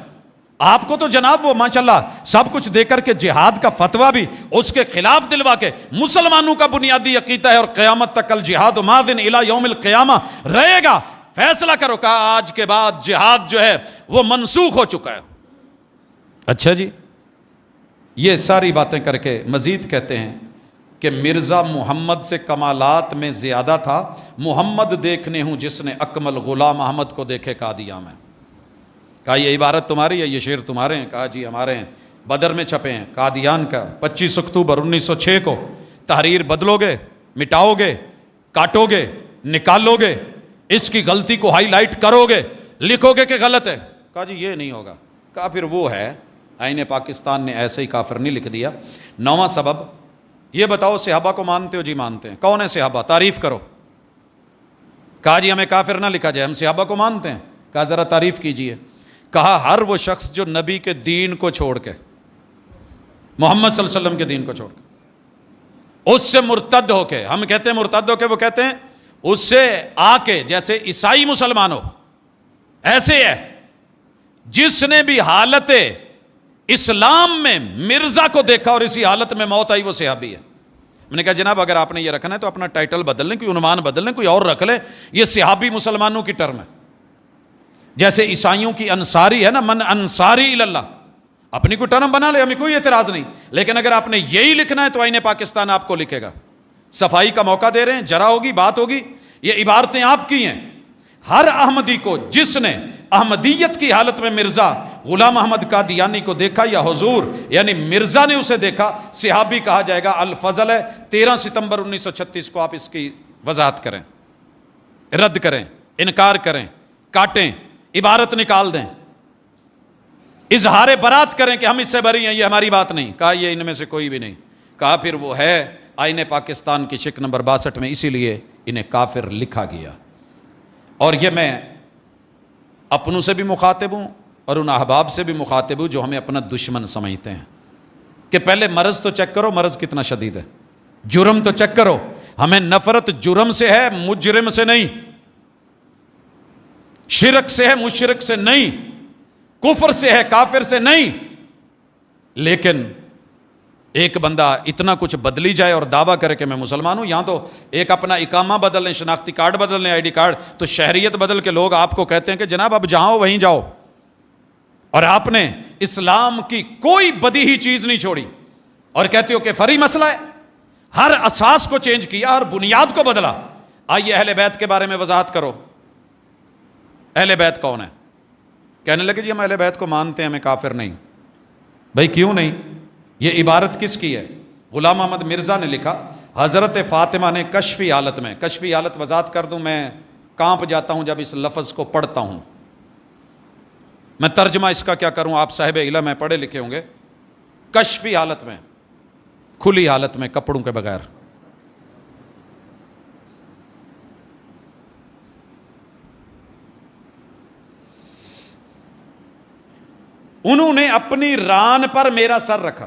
آپ کو تو جناب وہ ماشاءاللہ سب کچھ دے کر کے جہاد کا فتویٰ بھی اس کے خلاف دلوا کے. مسلمانوں کا بنیادی عقیدہ ہے اور قیامت تک الجہاد ماضٍ الی یوم القیامہ رہے گا. فیصلہ کرو. کہا آج کے بعد جہاد جو ہے وہ منسوخ ہو چکا ہے. اچھا جی، یہ ساری باتیں کر کے مزید کہتے ہیں کہ مرزا محمد سے کمالات میں زیادہ تھا. محمد دیکھنے ہوں جس نے اکمل غلام احمد کو دیکھے قادیاں میں. کہا یہ عبارت تمہاری ہے، یہ شعر تمہارے ہیں؟ کہا جی ہمارے ہیں، بدر میں چھپے ہیں. قادیان کا 25 اکتوبر 1906 کو تحریر بدلو گے، مٹاؤ گے، کاٹو گے، نکالو گے، اس کی غلطی کو ہائی لائٹ کرو گے، لکھو گے کہ غلط ہے. کہا جی یہ نہیں ہوگا. کہا پھر وہ ہے آئین پاکستان نے ایسے ہی کافر نہیں لکھ دیا. 9واں سبب یہ بتاؤ صحابہ کو مانتے ہو؟ جی مانتے ہیں. کون ہے صحابہ؟ تعریف کرو. کہا جی ہمیں کافر نہ لکھا جائے، ہم صحابہ کو مانتے ہیں. کہا ذرا تعریف کیجئے. کہا ہر وہ شخص جو نبی کے دین کو چھوڑ کے، محمد صلی اللہ علیہ وسلم کے دین کو چھوڑ کے، اس سے مرتد ہو کے، ہم کہتے ہیں مرتد ہو کے، وہ کہتے ہیں اس سے آ کے جیسے عیسائی مسلمان ہو، ایسے ہے. جس نے بھی حالت اسلام میں مرزا کو دیکھا اور اسی حالت میں موت آئی، وہ صحابی ہے. میں نے کہا جناب اگر آپ نے یہ رکھنا ہے تو اپنا ٹائٹل بدل لیں، کوئی عنوان بدل لیں، کوئی اور رکھ لیں. یہ صحابی مسلمانوں کی ٹرم ہے. جیسے عیسائیوں کی انصاری ہے نا، من انصاری اللہ، اپنی کوئی ٹرم بنا لے، ہمیں کوئی اعتراض نہیں. لیکن اگر آپ نے یہی لکھنا ہے تو آئین پاکستان آپ کو لکھے گا. صفائی کا موقع دے رہے ہیں، جرا ہوگی، بات ہوگی. یہ عبارتیں آپ کی ہیں. ہر احمدی کو جس نے احمدیت کی حالت میں مرزا غلام احمد قادیانی کو دیکھا یا حضور یعنی مرزا نے اسے دیکھا، صحابی کہا جائے گا. الفضل ہے 13 ستمبر 1936 کو. آپ اس کی وضاحت کریں، رد کریں، انکار کریں، کاٹیں، عبارت نکال دیں، اظہار برات کریں کہ ہم اس سے بری ہیں، یہ ہماری بات نہیں. کہا یہ ان میں سے کوئی بھی نہیں. کہا پھر وہ ہے آئین پاکستان کی شک نمبر 62 میں، اسی لیے انہیں کافر لکھا گیا. اور یہ میں اپنوں سے بھی مخاطب ہوں اور ان احباب سے بھی مخاطب ہوں جو ہمیں اپنا دشمن سمجھتے ہیں کہ پہلے مرض تو چیک کرو، مرض کتنا شدید ہے. جرم تو چیک کرو. ہمیں نفرت جرم سے ہے، مجرم سے نہیں. شرک سے ہے، مشرک سے نہیں. کفر سے ہے، کافر سے نہیں. لیکن ایک بندہ اتنا کچھ بدلی جائے اور دعویٰ کرے کہ میں مسلمان ہوں. یہاں تو ایک اپنا اقامہ بدل لیں، شناختی کارڈ بدل لیں، آئی ڈی کارڈ، تو شہریت بدل کے لوگ آپ کو کہتے ہیں کہ جناب اب جہاں ہو وہیں جاؤ. اور آپ نے اسلام کی کوئی بدیہی چیز نہیں چھوڑی اور کہتے ہو کہ فری مسئلہ ہے. ہر اساس کو چینج کیا، ہر بنیاد کو بدلا. آئیے اہل بیت کے بارے میں وضاحت کرو. اہل بیت کون ہے؟ کہنے لگے جی ہم اہل بیت کو مانتے ہیں، ہمیں کافر نہیں. بھائی کیوں نہیں؟ یہ عبارت کس کی ہے؟ غلام احمد مرزا نے لکھا، حضرت فاطمہ نے کشفی حالت میں، کشفی حالت وضاحت کر دوں، میں کانپ جاتا ہوں جب اس لفظ کو پڑھتا ہوں، میں ترجمہ اس کا کیا کروں، آپ صاحب علم ہیں، پڑھے لکھے ہوں گے۔ کشفی حالت میں، کھلی حالت میں، کپڑوں کے بغیر، انہوں نے اپنی ران پر میرا سر رکھا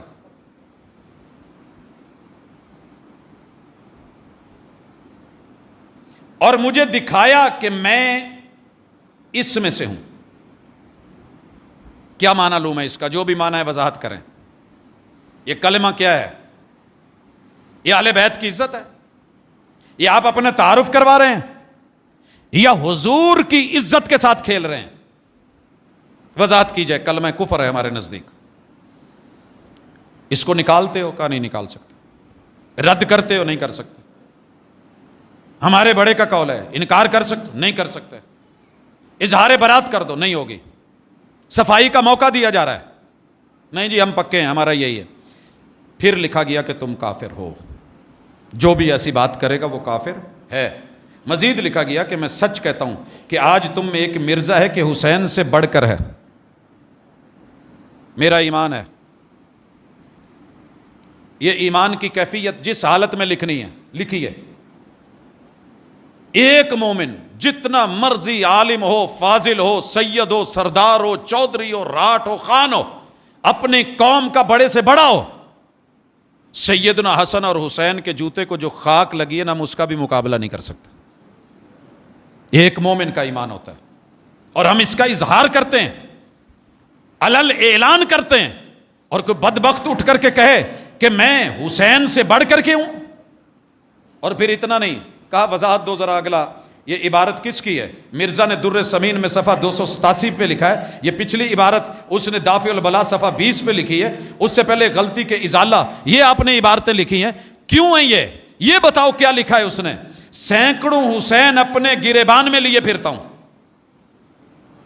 اور مجھے دکھایا کہ میں اس میں سے ہوں۔ کیا معنی لوں میں اس کا؟ جو بھی معنی ہے وضاحت کریں۔ یہ کلمہ کیا ہے؟ یہ اہل بیت کی عزت ہے؟ یہ آپ اپنا تعارف کروا رہے ہیں یا حضور کی عزت کے ساتھ کھیل رہے ہیں؟ وضاحت کی جائے۔ کلمہ کفر ہے ہمارے نزدیک، اس کو نکالتے ہو؟ کہا نہیں نکال سکتے۔ رد کرتے ہو؟ نہیں کر سکتے۔ ہمارے بڑے کا قول ہے، انکار کر سکتے؟ نہیں کر سکتے۔ اظہار برات کر دو؟ نہیں ہوگی۔ صفائی کا موقع دیا جا رہا ہے؟ نہیں جی ہم پکے ہیں، ہمارا یہی ہے۔ پھر لکھا گیا کہ تم کافر ہو، جو بھی ایسی بات کرے گا وہ کافر ہے۔ مزید لکھا گیا کہ میں سچ کہتا ہوں کہ آج تم میں ایک مرزا ہے کہ حسین سے بڑھ کر ہے۔ میرا ایمان ہے، یہ ایمان کی کیفیت جس حالت میں لکھنی ہے لکھی ہے۔ ایک مومن جتنا مرضی عالم ہو، فاضل ہو، سید ہو، سردار ہو، چودھری ہو، راٹھ ہو، خان ہو، اپنی قوم کا بڑے سے بڑا ہو، سیدنا حسن اور حسین کے جوتے کو جو خاک لگی ہے نا، ہم اس کا بھی مقابلہ نہیں کر سکتے۔ ایک مومن کا ایمان ہوتا ہے اور ہم اس کا اظہار کرتے ہیں، علل اعلان کرتے ہیں، اور کوئی بدبخت اٹھ کر کے کہے کہ میں حسین سے بڑھ کر کے ہوں، اور پھر اتنا نہیں کہا، وضاحت دو ذرا اگلا۔ یہ عبارت کس کی ہے؟ مرزا نے در سمین میں صفحہ 287 پہ لکھا ہے۔ یہ پچھلی عبارت اس نے دافع البلا صفحہ 20 پہ لکھی ہے، اس سے پہلے غلطی کے ازالہ، یہ آپ نے عبارتیں لکھی ہیں۔ کیوں ہیں یہ بتاؤ کیا لکھا ہے اس نے؟ سینکڑوں حسین اپنے گریبان میں لیے پھرتا ہوں،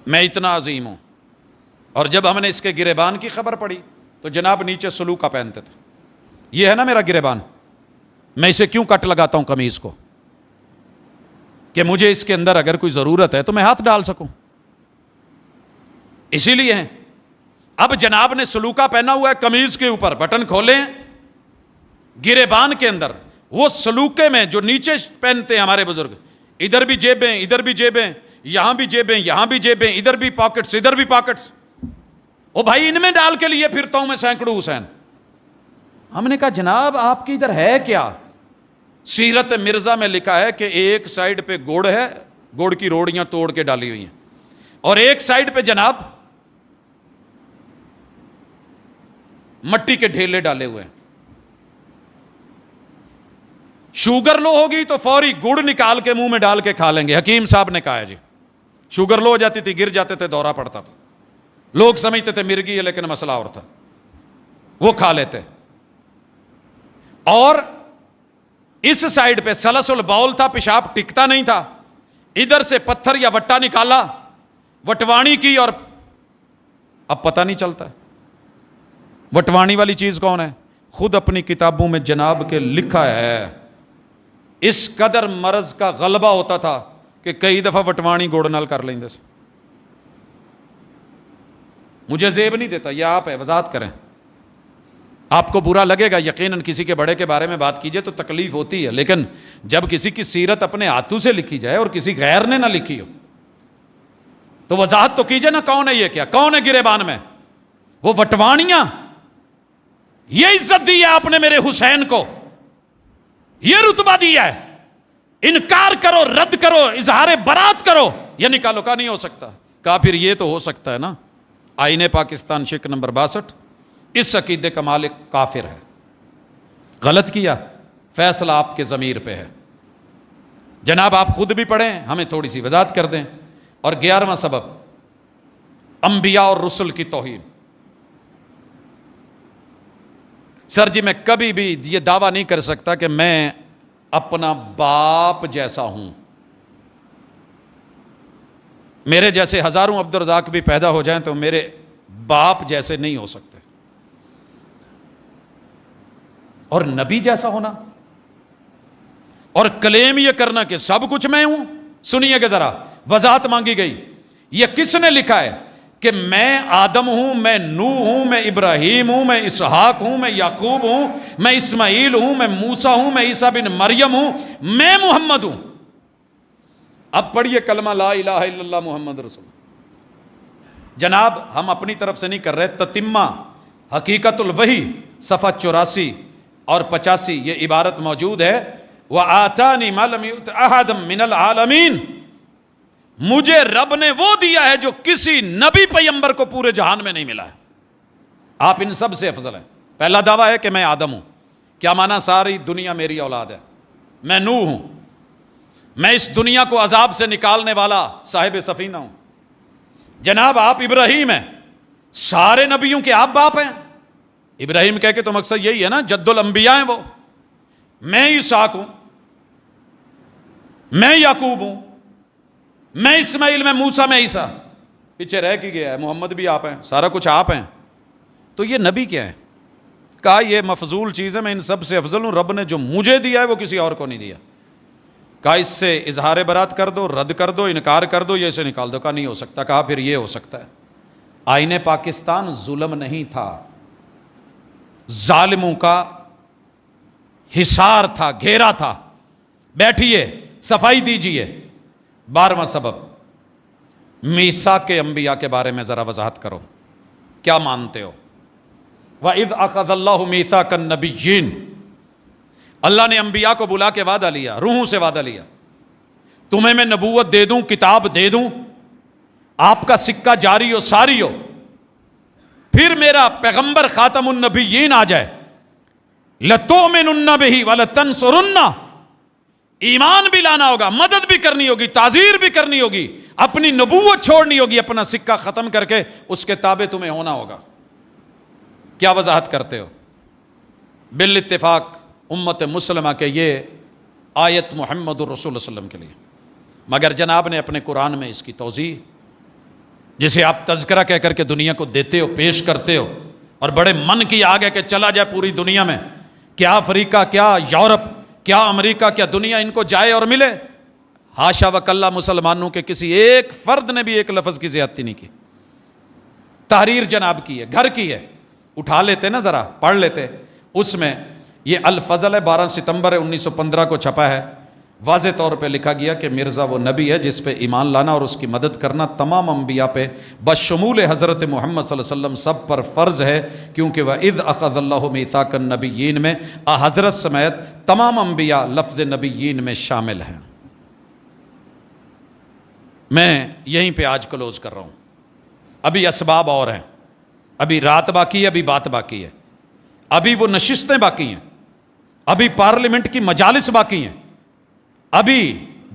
میں اتنا عظیم ہوں۔ اور جب ہم نے اس کے گریبان کی خبر پڑی تو جناب نیچے سلوکا پہنتے تھے۔ یہ ہے نا میرا گریبان، میں اسے کیوں کٹ لگاتا ہوں قمیض کو؟ کہ مجھے اس کے اندر اگر کوئی ضرورت ہے تو میں ہاتھ ڈال سکوں، اسی لیے ہیں۔ اب جناب نے سلوکا پہنا ہوا ہے قمیض کے اوپر، بٹن کھولے ہیں گریبان کے اندر، وہ سلوکے میں جو نیچے پہنتے ہیں ہمارے بزرگ، ادھر بھی جیبیں، ادھر بھی جیبیں، یہاں بھی جیبیں، یہاں بھی جیبیں، ادھر بھی پاکٹس، ادھر بھی پاکٹس، او بھائی ان میں ڈال کے لیے پھرتا ہوں میں سینکڑوں حسین۔ ہم نے کہا جناب آپ کی ادھر ہے کیا؟ سیرت مرزا میں لکھا ہے کہ ایک سائیڈ پہ گڑ ہے، گڑ کی روڑیاں توڑ کے ڈالی ہوئی ہیں، اور ایک سائیڈ پہ جناب مٹی کے ڈھیلے ڈالے ہوئے ہیں۔ شوگر لو ہوگی تو فوری گڑ نکال کے منہ میں ڈال کے کھا لیں گے، حکیم صاحب نے کہا ہے جی۔ شوگر لو ہو جاتی تھی، گر جاتے تھے، دورہ پڑتا تھا، لوگ سمجھتے تھے مرگی ہے لیکن مسئلہ اور تھا، وہ کھا لیتے۔ اور اس سائیڈ پہ سلسل باول تھا، پیشاب ٹکتا نہیں تھا، ادھر سے پتھر یا وٹا نکالا، وٹوانی کی، اور اب پتہ نہیں چلتا وٹوانی والی چیز کون ہے؟ خود اپنی کتابوں میں جناب کے لکھا ہے۔ اس قدر مرض کا غلبہ ہوتا تھا کہ کئی دفعہ وٹوانی گوڑ نال کر لیں۔ مجھے زیب نہیں دیتا، یہ آپ ہے، وضاحت کریں۔ آپ کو برا لگے گا، یقیناً کسی کے بڑے کے بارے میں بات کیجئے تو تکلیف ہوتی ہے، لیکن جب کسی کی سیرت اپنے ہاتھوں سے لکھی جائے اور کسی غیر نے نہ لکھی ہو تو وضاحت تو کیجئے نا، کون ہے یہ؟ کیا کون ہے گریبان میں؟ وہ وٹوانیاں، یہ عزت دی ہے آپ نے میرے حسین کو، یہ رتبہ دیا ہے۔ انکار کرو، رد کرو، اظہار برات کرو، یہ نکالو۔ کہا نہیں ہو سکتا۔ کہا پھر یہ تو ہو سکتا ہے نا، آئین پاکستان شک نمبر 62 اس عقیدے کا مالک کافر ہے۔ غلط کیا، فیصلہ آپ کے ضمیر پہ ہے۔ جناب آپ خود بھی پڑھیں، ہمیں تھوڑی سی وضاحت کر دیں۔ اور 11واں سبب، انبیاء اور رسل کی توہین۔ سر جی میں کبھی بھی یہ دعویٰ نہیں کر سکتا کہ میں اپنا باپ جیسا ہوں، میرے جیسے ہزاروں عبدالرزاق بھی پیدا ہو جائیں تو میرے باپ جیسے نہیں ہو سکتے۔ اور نبی جیسا ہونا اور کلیم یہ کرنا کہ سب کچھ میں ہوں. سنیے کہ ذرا وضاحت مانگی گئی. یہ کس نے لکھا ہے کہ میں آدم ہوں، میں نوح ہوں، میں ابراہیم ہوں، میں اسحاق ہوں، میں یعقوب ہوں، میں اسماعیل ہوں، میں موسیٰ ہوں، میں عیسیٰ بن مریم ہوں، میں محمد ہوں. اب پڑھیے کلمہ لا الہ الا اللہ محمد رسول. جناب ہم اپنی طرف سے نہیں کر رہے، تتمہ حقیقت الوحی صفحہ 84 اور 85 یہ عبارت موجود ہے. وَآتَانِي مَا لَمْ يُؤْتَ أَحَدًا مِّنَ الْعَالَمِينَ. مجھے رب نے وہ دیا ہے جو کسی نبی پیغمبر کو پورے جہان میں نہیں ملا ہے. آپ ان سب سے افضل ہیں. پہلا دعویٰ ہے کہ میں آدم ہوں. کیا معنی؟ ساری دنیا میری اولاد ہے. میں نوح ہوں، میں اس دنیا کو عذاب سے نکالنے والا صاحب سفینہ ہوں. جناب آپ ابراہیم ہیں، سارے نبیوں کے آپ باپ ہیں. ابراہیم کہہ کے تو مقصد یہی ہے نا، جد الانبیاء ہیں وہ. میں اسحاق ہوں، میں یعقوب ہوں، میں اسماعیل، میں موسیٰ، میں عیسیٰ. پیچھے رہ کی گیا ہے محمد بھی آپ ہیں، سارا کچھ آپ ہیں. تو یہ نبی کیا ہے؟ کہا یہ مفضول چیز ہے، میں ان سب سے افضل ہوں. رب نے جو مجھے دیا ہے وہ کسی اور کو نہیں دیا. کہا اس سے اظہار برات کر دو، رد کر دو، انکار کر دو، یہ اسے نکال دو. کہا نہیں ہو سکتا. کہا پھر یہ ہو سکتا ہے. آئین پاکستان ظلم نہیں تھا، ظالموں کا حصار تھا، گھیرا تھا. بیٹھیے صفائی دیجئے. 12واں سبب، میثاق کے انبیاء کے بارے میں ذرا وضاحت کرو. کیا مانتے ہو؟ وَإِذْ أَخَذَ اللَّهُ مِيثَاقَ النَّبِيِّينَ. اللہ نے انبیاء کو بلا کے وعدہ لیا، روحوں سے وعدہ لیا. تمہیں میں نبوت دے دوں، کتاب دے دوں، آپ کا سکہ جاری ہو ساری ہو، پھر میرا پیغمبر خاتم النبیین آ جائے. لَتُؤْمِنُنَّ بِهِ وَلَتَنْصُرُنَّ. ایمان بھی لانا ہوگا، مدد بھی کرنی ہوگی، تعزیر بھی کرنی ہوگی، اپنی نبوت چھوڑنی ہوگی، اپنا سکہ ختم کر کے اس کے تابع تمہیں ہونا ہوگا. کیا وضاحت کرتے ہو؟ بالاتفاق امت مسلمہ کے یہ آیت محمد الرسول صلی اللہ علیہ وسلم کے لیے. مگر جناب نے اپنے قرآن میں اس کی توضیح، جسے آپ تذکرہ کہہ کر کے دنیا کو دیتے ہو، پیش کرتے ہو، اور بڑے من کی آگ ہے کہ چلا جائے پوری دنیا میں، کیا افریقہ، کیا یورپ، کیا امریکہ، کیا دنیا ان کو جائے اور ملے. حاشا وکلا مسلمانوں کے کسی ایک فرد نے بھی ایک لفظ کی زیادتی نہیں کی. تحریر جناب کی ہے، گھر کی ہے. اٹھا لیتے نا ذرا، پڑھ لیتے. اس میں یہ الفضل ہے، 12 ستمبر 1915 کو چھپا ہے. واضح طور پہ لکھا گیا کہ مرزا وہ نبی ہے جس پہ ایمان لانا اور اس کی مدد کرنا تمام انبیاء پہ بشمول حضرت محمد صلی اللہ علیہ وسلم سب پر فرض ہے، کیونکہ وَإِذْ أَخَذَ اللَّهُ مِيثَاقَ النَّبِيِّينَ میں حضرت سمیت تمام انبیاء لفظ نبیین میں شامل ہیں. میں یہیں پہ آج کلوز کر رہا ہوں. ابھی اسباب اور ہیں، ابھی رات باقی ہے، ابھی بات باقی ہے، ابھی وہ نشستیں باقی ہیں، ابھی پارلیمنٹ کی مجالس باقی ہیں، ابھی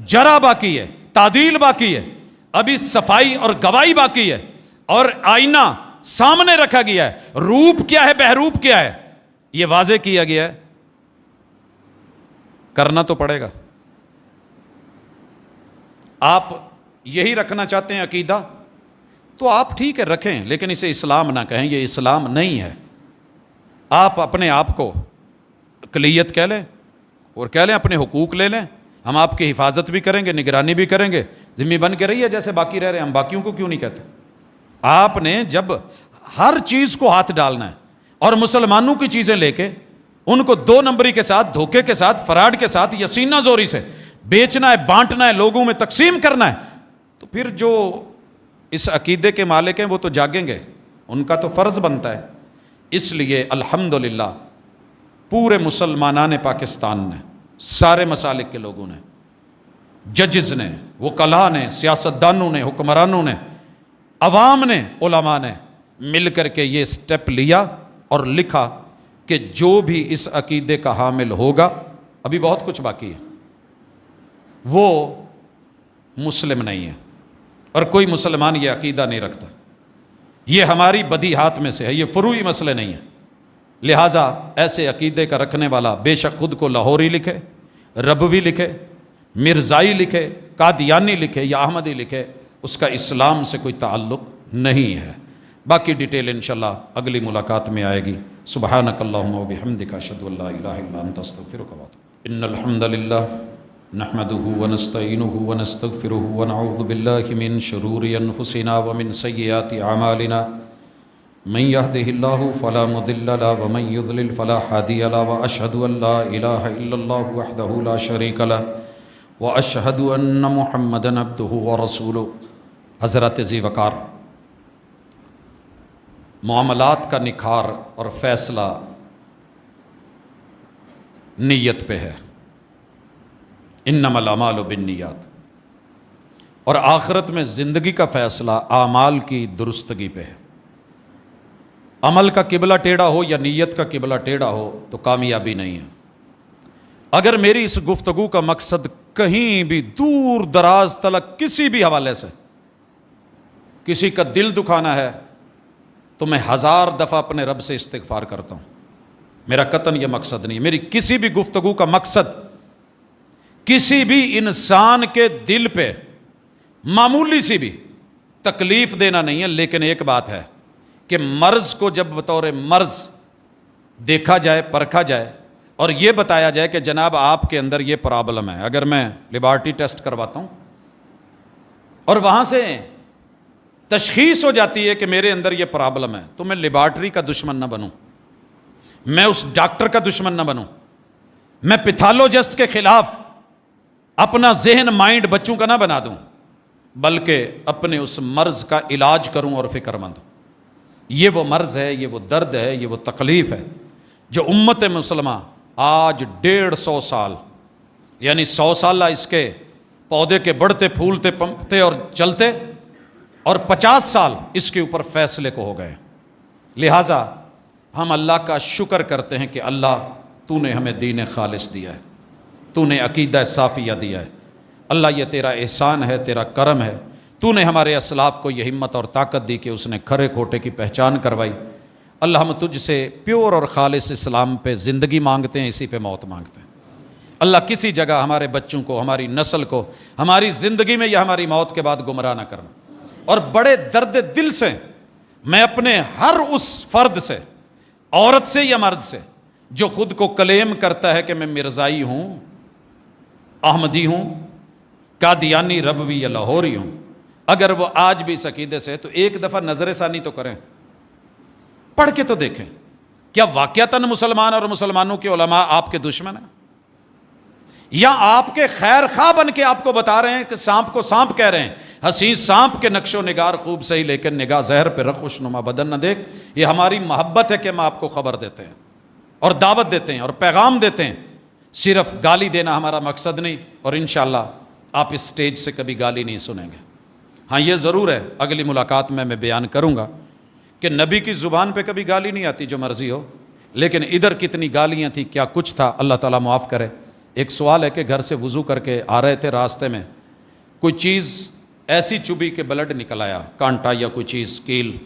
جرا باقی ہے، تعدیل باقی ہے، ابھی صفائی اور گواہی باقی ہے، اور آئینہ سامنے رکھا گیا ہے. روپ کیا ہے، بہروپ کیا ہے، یہ واضح کیا گیا ہے. کرنا تو پڑے گا. آپ یہی رکھنا چاہتے ہیں عقیدہ تو آپ ٹھیک ہے رکھیں، لیکن اسے اسلام نہ کہیں، یہ اسلام نہیں ہے. آپ اپنے آپ کو اقلیت کہہ لیں اور کہہ لیں اپنے حقوق لے لیں، ہم آپ کی حفاظت بھی کریں گے، نگرانی بھی کریں گے، ذمہ بن کے رہیے جیسے باقی رہ رہے ہیں. ہم باقیوں کو کیوں نہیں کہتے؟ آپ نے جب ہر چیز کو ہاتھ ڈالنا ہے اور مسلمانوں کی چیزیں لے کے ان کو 2 نمبری کے ساتھ، دھوکے کے ساتھ، فراڈ کے ساتھ، یسینہ زوری سے بیچنا ہے، بانٹنا ہے، لوگوں میں تقسیم کرنا ہے، تو پھر جو اس عقیدے کے مالک ہیں وہ تو جاگیں گے، ان کا تو فرض بنتا ہے. اس لیے الحمدللہ پورے مسلمانان پاکستان نے، سارے مسالک کے لوگوں نے، ججز نے، وکلاء نے، سیاستدانوں نے، حکمرانوں نے، عوام نے، علماء نے مل کر کے یہ سٹیپ لیا اور لکھا کہ جو بھی اس عقیدے کا حامل ہوگا، ابھی بہت کچھ باقی ہے، وہ مسلم نہیں ہے، اور کوئی مسلمان یہ عقیدہ نہیں رکھتا. یہ ہماری بدیہات میں سے ہے، یہ فروعی مسئلے نہیں ہیں. لہٰذا ایسے عقیدے کا رکھنے والا بے شک خود کو لاہوری لکھے، ربوی لکھے، مرزائی لکھے، قادیانی لکھے یا احمدی لکھے، اس کا اسلام سے کوئی تعلق نہیں ہے. باقی ڈیٹیل انشاءاللہ اگلی ملاقات میں آئے گی۔ سبحانک اللہم و بحمدک اشہد ان لا الہ الا انت استغفرک و اتوب۔ ان الحمد للہ نحمده ونستعینه ونستغفره ونعوذ باللہ من شرور انفسنا ومن سیئات اعمالنا من يهده الله فلا مضل له ومن يضلل فلا هادي له واشهد ان لا اله الا الله وحده لا شريك له واشهد ان محمدا عبده ورسوله۔ حضرات ذی وقار، معاملات کا نکھار اور فیصلہ نیت پہ ہے، انما الاعمال بالنیات، اور آخرت میں زندگی کا فیصلہ اعمال کی درستگی پہ ہے۔ عمل کا قبلہ ٹیڑھا ہو یا نیت کا قبلہ ٹیڑھا ہو تو کامیابی نہیں ہے۔ اگر میری اس گفتگو کا مقصد کہیں بھی دور دراز تلک کسی بھی حوالے سے کسی کا دل دکھانا ہے تو میں 1000 دفعہ اپنے رب سے استغفار کرتا ہوں، میرا قطعاً یہ مقصد نہیں ہے۔ میری کسی بھی گفتگو کا مقصد کسی بھی انسان کے دل پہ معمولی سی بھی تکلیف دینا نہیں ہے، لیکن ایک بات ہے کہ مرض کو جب بطور مرض دیکھا جائے، پرکھا جائے اور یہ بتایا جائے کہ جناب آپ کے اندر یہ پرابلم ہے، اگر میں لیبارٹری ٹیسٹ کرواتا ہوں اور وہاں سے تشخیص ہو جاتی ہے کہ میرے اندر یہ پرابلم ہے، تو میں لیبارٹری کا دشمن نہ بنوں، میں اس ڈاکٹر کا دشمن نہ بنوں، میں پیتھالوجسٹ کے خلاف اپنا ذہن مائنڈ بچوں کا نہ بنا دوں، بلکہ اپنے اس مرض کا علاج کروں اور فکر مند ہوں۔ یہ وہ مرض ہے، یہ وہ درد ہے، یہ وہ تکلیف ہے جو امت مسلمہ آج 150 سال، یعنی 100 سالہ اس کے پودے کے بڑھتے پھولتے پنپتے اور چلتے، اور 50 سال اس کے اوپر فیصلے کو ہو گئے۔ لہٰذا ہم اللہ کا شکر کرتے ہیں کہ اللہ تو نے ہمیں دین خالص دیا ہے، تو نے عقیدہ صافیہ دیا ہے، اللہ یہ تیرا احسان ہے، تیرا کرم ہے، تو نے ہمارے اسلاف کو یہ ہمت اور طاقت دی کہ اس نے کھرے کھوٹے کی پہچان کروائی۔ اللہ ہم تجھ سے پیور اور خالص اسلام پہ زندگی مانگتے ہیں، اسی پہ موت مانگتے ہیں۔ اللہ کسی جگہ ہمارے بچوں کو، ہماری نسل کو، ہماری زندگی میں یا ہماری موت کے بعد گمراہ نہ کرنا۔ اور بڑے درد دل سے میں اپنے ہر اس فرد سے، عورت سے یا مرد سے، جو خود کو کلیم کرتا ہے کہ میں مرزائی ہوں، احمدی ہوں، قادیانی، ربوی یا لاہوری ہوں، اگر وہ آج بھی اس عقیدے سے ہے تو ایک دفعہ نظر ثانی تو کریں، پڑھ کے تو دیکھیں کیا واقعتاً مسلمان اور مسلمانوں کے علماء آپ کے دشمن ہیں، یا آپ کے خیر خواہ بن کے آپ کو بتا رہے ہیں کہ سانپ کو سانپ کہہ رہے ہیں، حسین سانپ کے نقش و نگار خوب صحیح لیکن نگاہ زہر پہ رخ خوشنما بدن نہ دیکھ۔ یہ ہماری محبت ہے کہ ہم آپ کو خبر دیتے ہیں اور دعوت دیتے ہیں اور پیغام دیتے ہیں، صرف گالی دینا ہمارا مقصد نہیں، اور انشاءاللہ آپ اس سٹیج سے کبھی گالی نہیں سنیں گے۔ ہاں یہ ضرور ہے، اگلی ملاقات میں بیان کروں گا کہ نبی کی زبان پہ کبھی گالی نہیں آتی جو مرضی ہو، لیکن ادھر کتنی گالیاں تھیں، کیا کچھ تھا، اللہ تعالیٰ معاف کرے۔ ایک سوال ہے کہ گھر سے وضو کر کے آ رہے تھے، راستے میں کوئی چیز ایسی چبھی کہ بلڈ نکل آیا، کانٹا یا کوئی چیز، کیل،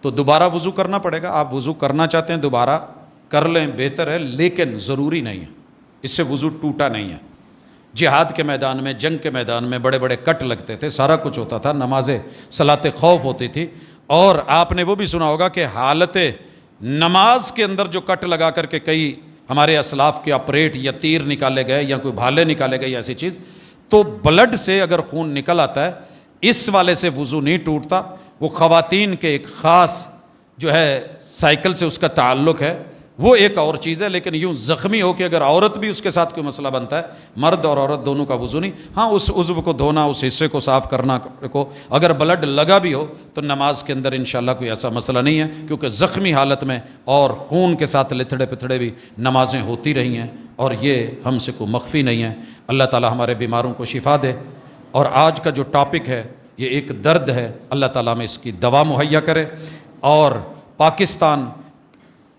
تو دوبارہ وضو کرنا پڑے گا۔ آپ وضو کرنا چاہتے ہیں دوبارہ کر لیں، بہتر ہے، لیکن ضروری نہیں ہے، اس سے وضو ٹوٹا نہیں ہے۔ جہاد کے میدان میں، جنگ کے میدان میں بڑے بڑے کٹ لگتے تھے، سارا کچھ ہوتا تھا، نمازیں صلاۃ خوف ہوتی تھی، اور آپ نے وہ بھی سنا ہوگا کہ حالت نماز کے اندر جو کٹ لگا کر کے کئی ہمارے اسلاف کے آپریٹ یا تیر نکالے گئے یا کوئی بھالے نکالے گئے یا ایسی چیز، تو بلڈ سے اگر خون نکل آتا ہے، اس والے سے وضو نہیں ٹوٹتا۔ وہ خواتین کے ایک خاص جو ہے سائیکل سے اس کا تعلق ہے، وہ ایک اور چیز ہے، لیکن یوں زخمی ہو کہ اگر عورت بھی اس کے ساتھ کوئی مسئلہ بنتا ہے، مرد اور عورت دونوں کا وضو نہیں۔ ہاں اس عضو کو دھونا، اس حصے کو صاف کرنا کو، اگر بلڈ لگا بھی ہو تو نماز کے اندر انشاءاللہ کوئی ایسا مسئلہ نہیں ہے، کیونکہ زخمی حالت میں اور خون کے ساتھ لتھڑے پتھڑے بھی نمازیں ہوتی رہی ہیں، اور یہ ہم سے کوئی مخفی نہیں ہے۔ اللہ تعالی ہمارے بیماروں کو شفا دے، اور آج کا جو ٹاپک ہے یہ ایک درد ہے، اللہ تعالیٰ ہمیں اس کی دوا مہیا کرے، اور پاکستان،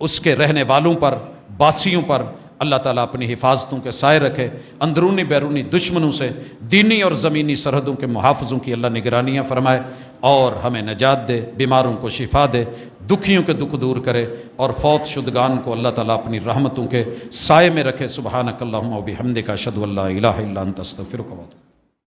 اس کے رہنے والوں پر، باسیوں پر اللہ تعالیٰ اپنی حفاظتوں کے سائے رکھے، اندرونی بیرونی دشمنوں سے، دینی اور زمینی سرحدوں کے محافظوں کی اللہ نگرانیاں فرمائے، اور ہمیں نجات دے، بیماروں کو شفا دے، دکھیوں کے دکھ دور کرے، اور فوت شدگان کو اللہ تعالیٰ اپنی رحمتوں کے سائے میں رکھے۔ سبحانک اللہم و بحمدک، اشہد ان لا الہ الا انت، استغفرک و اتوب۔